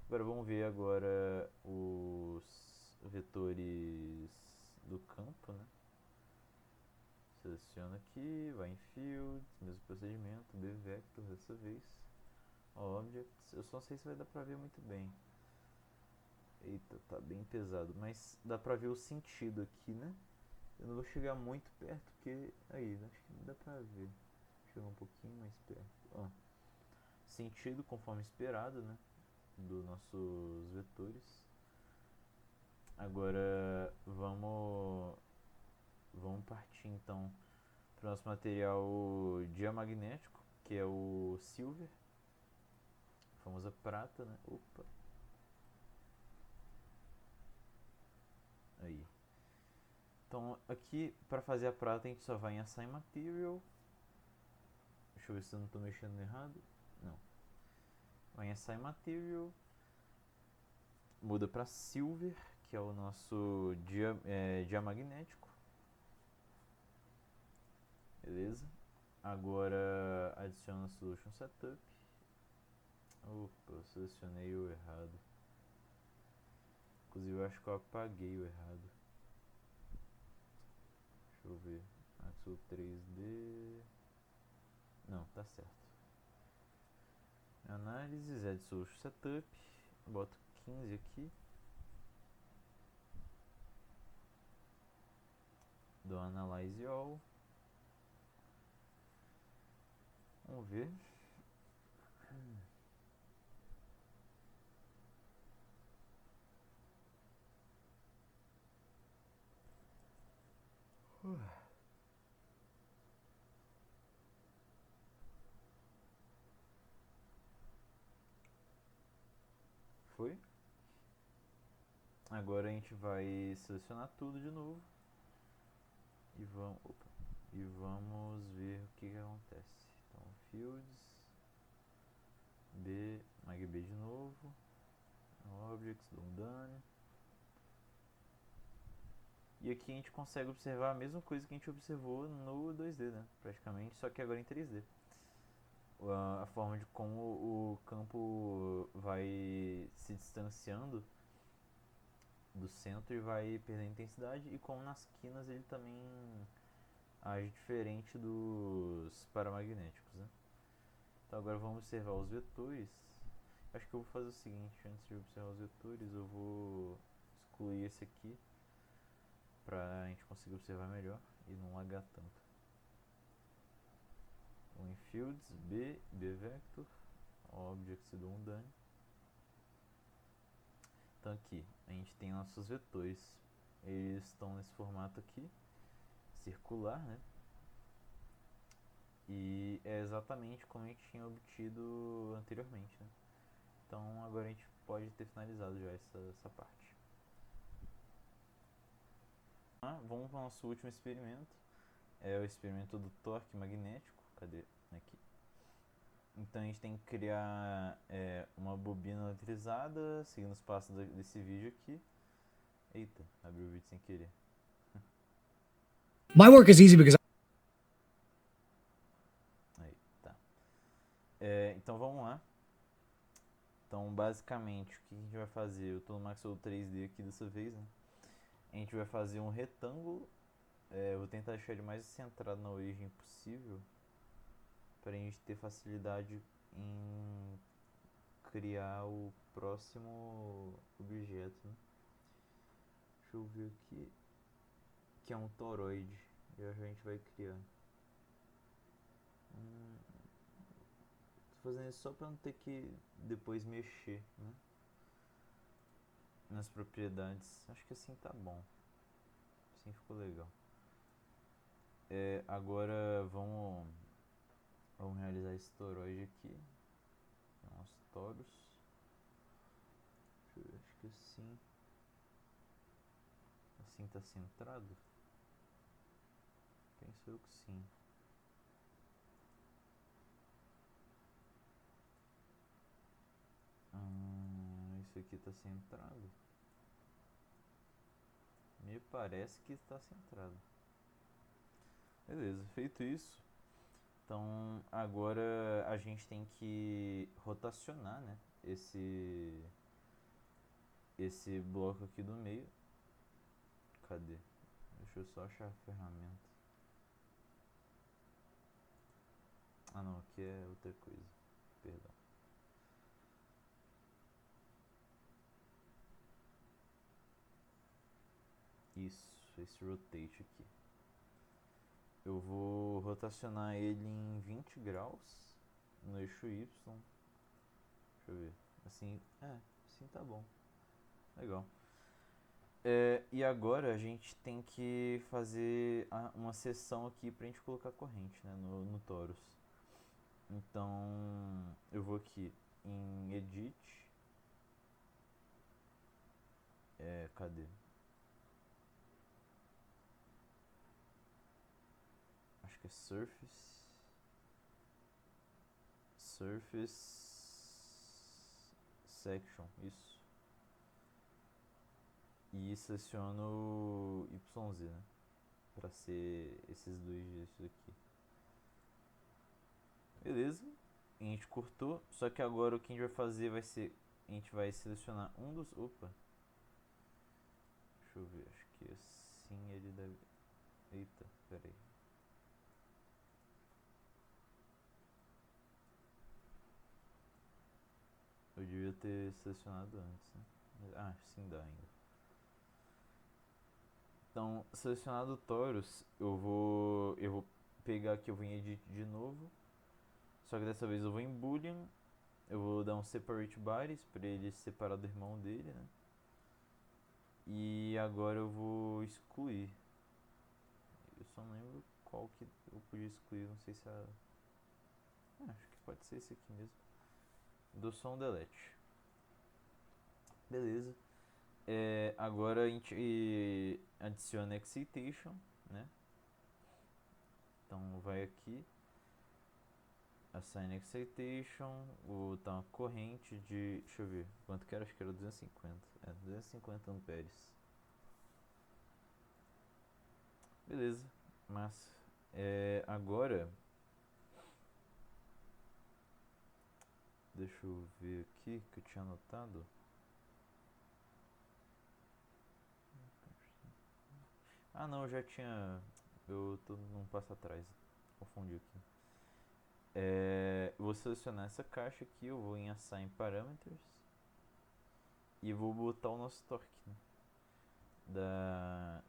Agora vamos ver agora os vetores do campo, né? Seleciona aqui, vai em Fields, mesmo procedimento, B-Vector dessa vez, Objects. Eu só não sei se vai dar pra ver muito bem. Eita, tá bem pesado, mas dá pra ver o sentido aqui, né? Eu não vou chegar muito perto, porque aí, acho que dá pra ver. Chegar um pouquinho mais perto. Ó, sentido conforme esperado, né? Dos nossos vetores. Agora vamos partir então para o nosso material diamagnético, que é o silver, a famosa prata, né? Opa. Aí. Então aqui para fazer a prata a gente só vai em Assign Material. Deixa eu ver se eu não estou mexendo errado. Não. Vai em Assign Material. Muda para silver, que é o nosso diamagnético. Beleza? Agora adiciona Solution Setup. Opa, eu selecionei o errado. Inclusive eu acho que eu apaguei o errado. Deixa eu ver. Axel 3D. Não, tá certo. Análises, Add Solution Setup. Boto 15 aqui. Dou Analyze All. Vamos ver. Foi. Agora a gente vai selecionar tudo de novo. E vamos. Opa, e vamos ver o que acontece. Então, fields, B, magb de novo, objects, done. E aqui a gente consegue observar a mesma coisa que a gente observou no 2D, né? Praticamente, só que agora em 3D. A forma de como o campo vai se distanciando do centro e vai perdendo intensidade, e como nas quinas ele também age diferente dos paramagnéticos, né? Então agora vamos observar os vetores. Acho que eu vou fazer o seguinte: antes de observar os vetores, eu vou excluir esse aqui para a gente conseguir observar melhor e não lagar tanto. O infields, B, B-vector, objects e done. Então aqui a gente tem nossos vetores, eles estão nesse formato aqui, circular, né? E é exatamente como a gente tinha obtido anteriormente, né? Então agora a gente pode ter finalizado já essa parte. Vamos para o nosso último experimento. É o experimento do torque magnético. Cadê? Aqui. Então a gente tem que criar uma bobina eletrizada, seguindo os passos desse vídeo aqui. Eita, abriu o vídeo sem querer. My work is easy because Aí, tá. Então vamos lá. Então basicamente o que a gente vai fazer? Eu estou no Maxwell 3D aqui dessa vez, né? A gente vai fazer um retângulo. Eu vou tentar deixar ele mais centrado na origem possível, para a gente ter facilidade em criar o próximo objeto, né? Deixa eu ver aqui, que é um toroide, e a gente vai criar. Tô fazendo isso só para não ter que depois mexer, né, nas propriedades. Acho que assim tá bom, assim ficou legal. Agora vamos realizar esse toroide aqui, nosso torus. Deixa eu ver, acho que assim tá centrado. Penso eu que sim. Isso aqui tá centrado. Me parece que está centrado. Beleza, feito isso. Então agora a gente tem que rotacionar, né, esse bloco aqui do meio. Cadê? Deixa eu só achar a ferramenta. Ah não, aqui é outra coisa. Perdão. Isso, esse rotate aqui. Eu vou rotacionar ele em 20 graus no eixo Y. Deixa eu ver. Assim tá bom. Legal. E agora a gente tem que fazer uma seção aqui pra gente colocar corrente, né, no torus. Então eu vou aqui em Edit. Cadê? Acho que é Surface Section, isso. E seleciono YZ, né, pra ser esses dois gestos aqui. Beleza, a gente cortou, só que agora o que a gente vai fazer vai ser, a gente vai selecionar um dos, opa, deixa eu ver, acho que assim ele deve, eita, peraí. Eu devia ter selecionado antes, né? Sim dá ainda. Então, selecionado o torus, eu vou pegar aqui, eu vou em Edit de novo. Só que dessa vez eu vou em Boolean. Eu vou dar um separate bodies para ele se separar do irmão dele, né? E agora eu vou excluir. Eu só não lembro qual que eu podia excluir, não sei se acho que pode ser esse aqui mesmo. Dou só um delete. Beleza. Agora a gente adiciona excitation, né? Então vai aqui, Assign Excitation, vou botar uma corrente de, deixa eu ver, quanto que era? Acho que era 250, 250 amperes. Beleza, mas agora, deixa eu ver aqui que eu tinha anotado. Ah não, eu já tinha, eu tô num passo atrás, confundi aqui. Vou selecionar essa caixa aqui, eu vou em Assign Parameters e vou botar o nosso torque, né? Da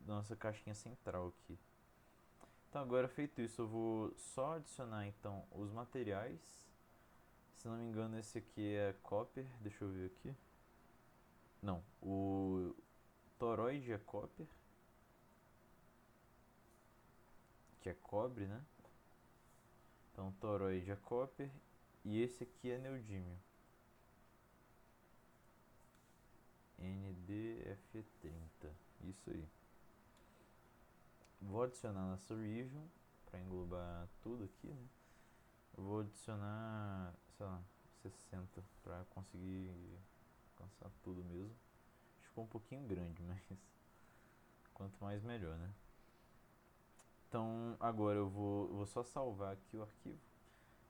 nossa caixinha central aqui. Então agora feito isso, eu vou só adicionar então os materiais. Se não me engano esse aqui é copper, deixa eu ver aqui. Não, o toroide é copper, que é cobre, né? Então toroide é copper e esse aqui é neodímio. NDF30, isso aí. Vou adicionar nossa region para englobar tudo aqui, né? Eu vou adicionar, sei lá, 60 para conseguir alcançar tudo mesmo. Acho que ficou um pouquinho grande, mas quanto mais melhor, né? Então agora eu vou só salvar aqui o arquivo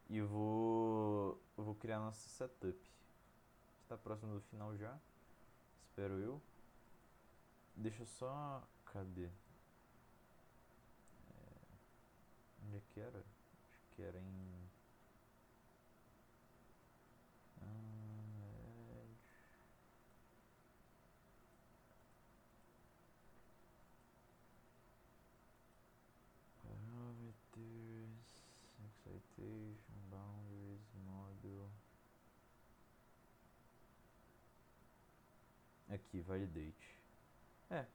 e eu vou criar nosso setup. Está próximo do final já, espero eu. Deixa eu só, cadê? Onde é que era? Acho que era em parameters, excitation, boundaries, model. Aqui, validate.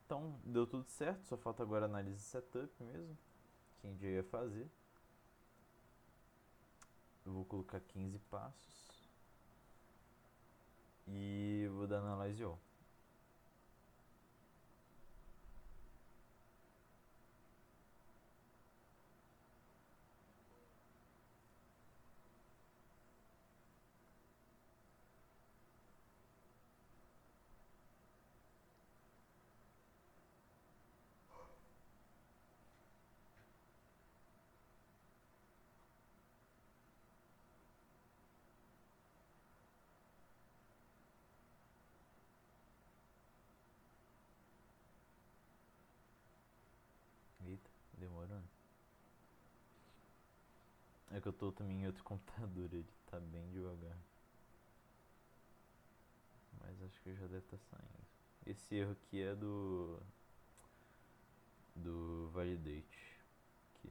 Então deu tudo certo, só falta agora a análise setup mesmo, que a gente já ia fazer. Eu vou colocar 15 passos e vou dar analyze all. Eita, demorando. É que eu tô também em outro computador, ele tá bem devagar. Mas acho que já deve estar saindo. Esse erro aqui é do validate. Aqui.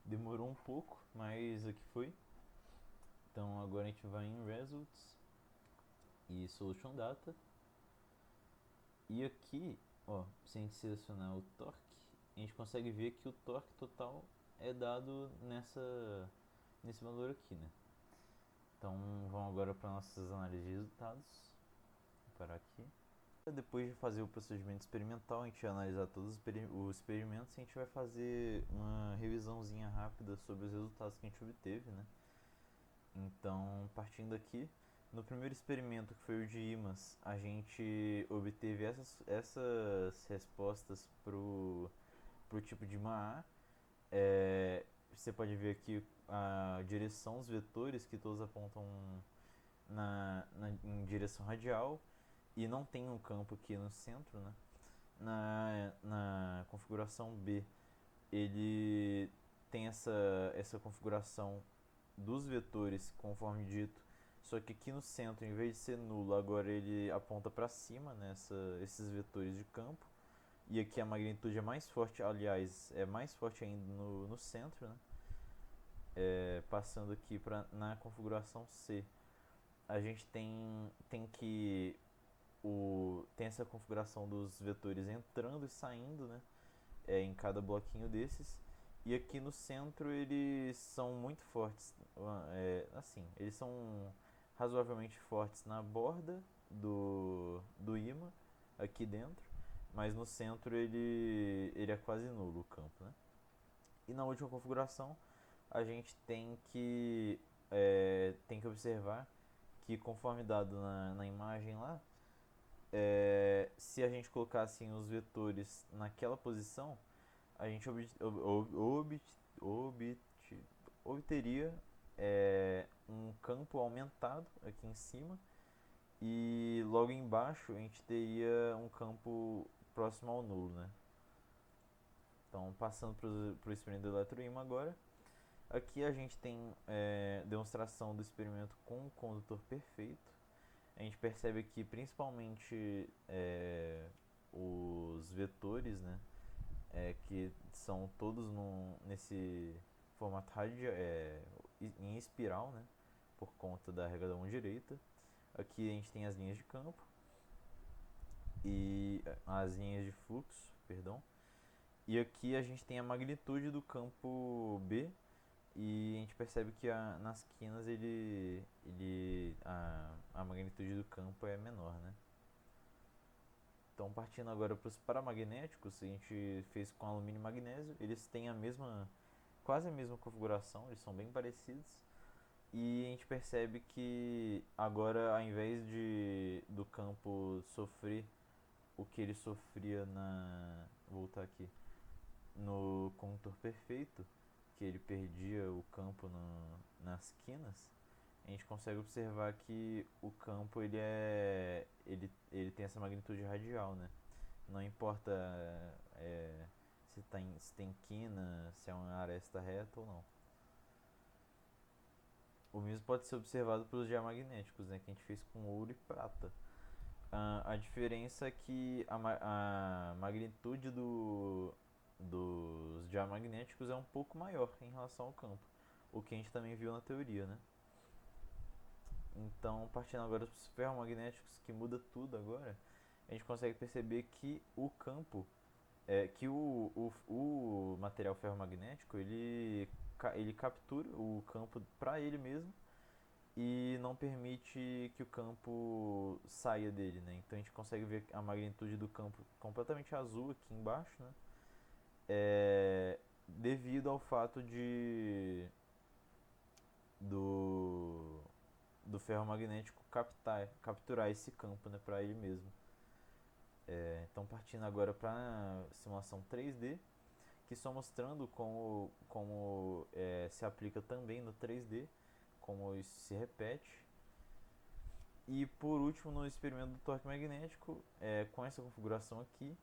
Demorou um pouco, mas aqui foi. Então agora a gente vai em Results e Solution Data. E aqui, ó, se a gente selecionar o torque, a gente consegue ver que o torque total é dado nesse valor aqui, né? Então vamos agora para nossas análises de resultados. Vou parar aqui. Depois de fazer o procedimento experimental, a gente vai analisar todos os experimentos e a gente vai fazer uma revisãozinha rápida sobre os resultados que a gente obteve, né? Então, partindo aqui, no primeiro experimento, que foi o de ímãs, a gente obteve essas respostas pro tipo de imã A. Você pode ver aqui a direção dos vetores, que todos apontam em direção radial, e não tem um campo aqui no centro, né? Na configuração B, ele tem essa configuração dos vetores, conforme dito, só que aqui no centro, em vez de ser nulo, agora ele aponta para cima, né, esses vetores de campo. E aqui a magnitude é mais forte, aliás, é mais forte ainda no centro, né? Passando aqui na configuração C, a gente tem essa configuração dos vetores entrando e saindo, né? Em cada bloquinho desses. E aqui no centro eles são muito fortes, assim, eles são razoavelmente fortes na borda do ímã, aqui dentro, mas no centro ele é quase nulo o campo, né? E na última configuração a gente tem que observar que, conforme dado na imagem lá, se a gente colocasse os vetores naquela posição, a gente obteria um campo aumentado aqui em cima, e logo embaixo a gente teria um campo próximo ao nulo, né? Então, passando para o experimento do eletroímã agora, aqui a gente tem demonstração do experimento com o condutor perfeito. A gente percebe aqui principalmente os vetores, né, que são todos nesse formato em espiral, né, por conta da regra da mão direita. Aqui a gente tem as linhas de campo e as linhas de fluxo, perdão. E aqui a gente tem a magnitude do campo B, e a gente percebe que nas quinas a magnitude do campo é menor, né? Então, partindo agora para os paramagnéticos, a gente fez com alumínio e magnésio. Eles têm quase a mesma configuração, eles são bem parecidos. E a gente percebe que agora, ao invés do campo sofrer o que ele sofria vou voltar aqui, no condutor perfeito, que ele perdia o campo nas quinas, a gente consegue observar que o campo ele tem essa magnitude radial, né? Não importa se tem quina, se é uma aresta reta ou não. O mesmo pode ser observado pelos diamagnéticos, né, que a gente fez com ouro e prata. A diferença é que a magnitude dos diamagnéticos é um pouco maior em relação ao campo, o que a gente também viu na teoria, né? Então, partindo agora dos ferromagnéticos, que muda tudo agora, a gente consegue perceber que o campo, que o material ferromagnético, ele captura o campo para ele mesmo e não permite que o campo saia dele, né? Então a gente consegue ver a magnitude do campo completamente azul aqui embaixo, né? Devido ao fato do ferromagnético capturar esse campo, né, para ele mesmo. Então, partindo agora para a simulação 3D, que só mostrando como se aplica também no 3D, como isso se repete. E por último, no experimento do torque magnético, com essa configuração aqui,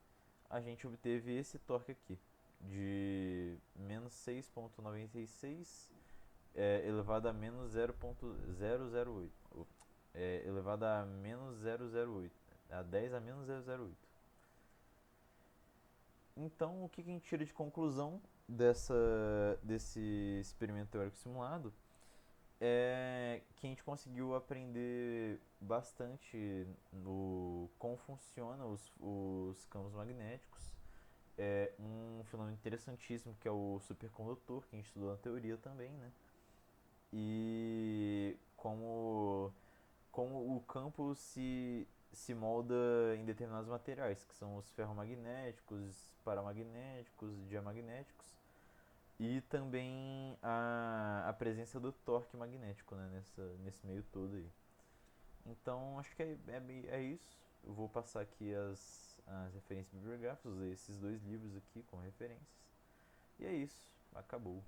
a gente obteve esse torque aqui, de menos 6,96 elevado a menos 0,008, elevado a menos 008, a 10 a menos 008. Então, o que a gente tira de conclusão desse experimento teórico simulado é que a gente conseguiu aprender bastante como funciona os campos magnéticos, um fenômeno interessantíssimo que é o supercondutor, que a gente estudou na teoria também, né? E como o campo se molda em determinados materiais, que são os ferromagnéticos, paramagnéticos, diamagnéticos, e também a presença do torque magnético, né, nesse meio todo aí. Então acho que é isso. Eu vou passar aqui as referências bibliográficas, usei esses dois livros aqui como referências. E é isso, acabou.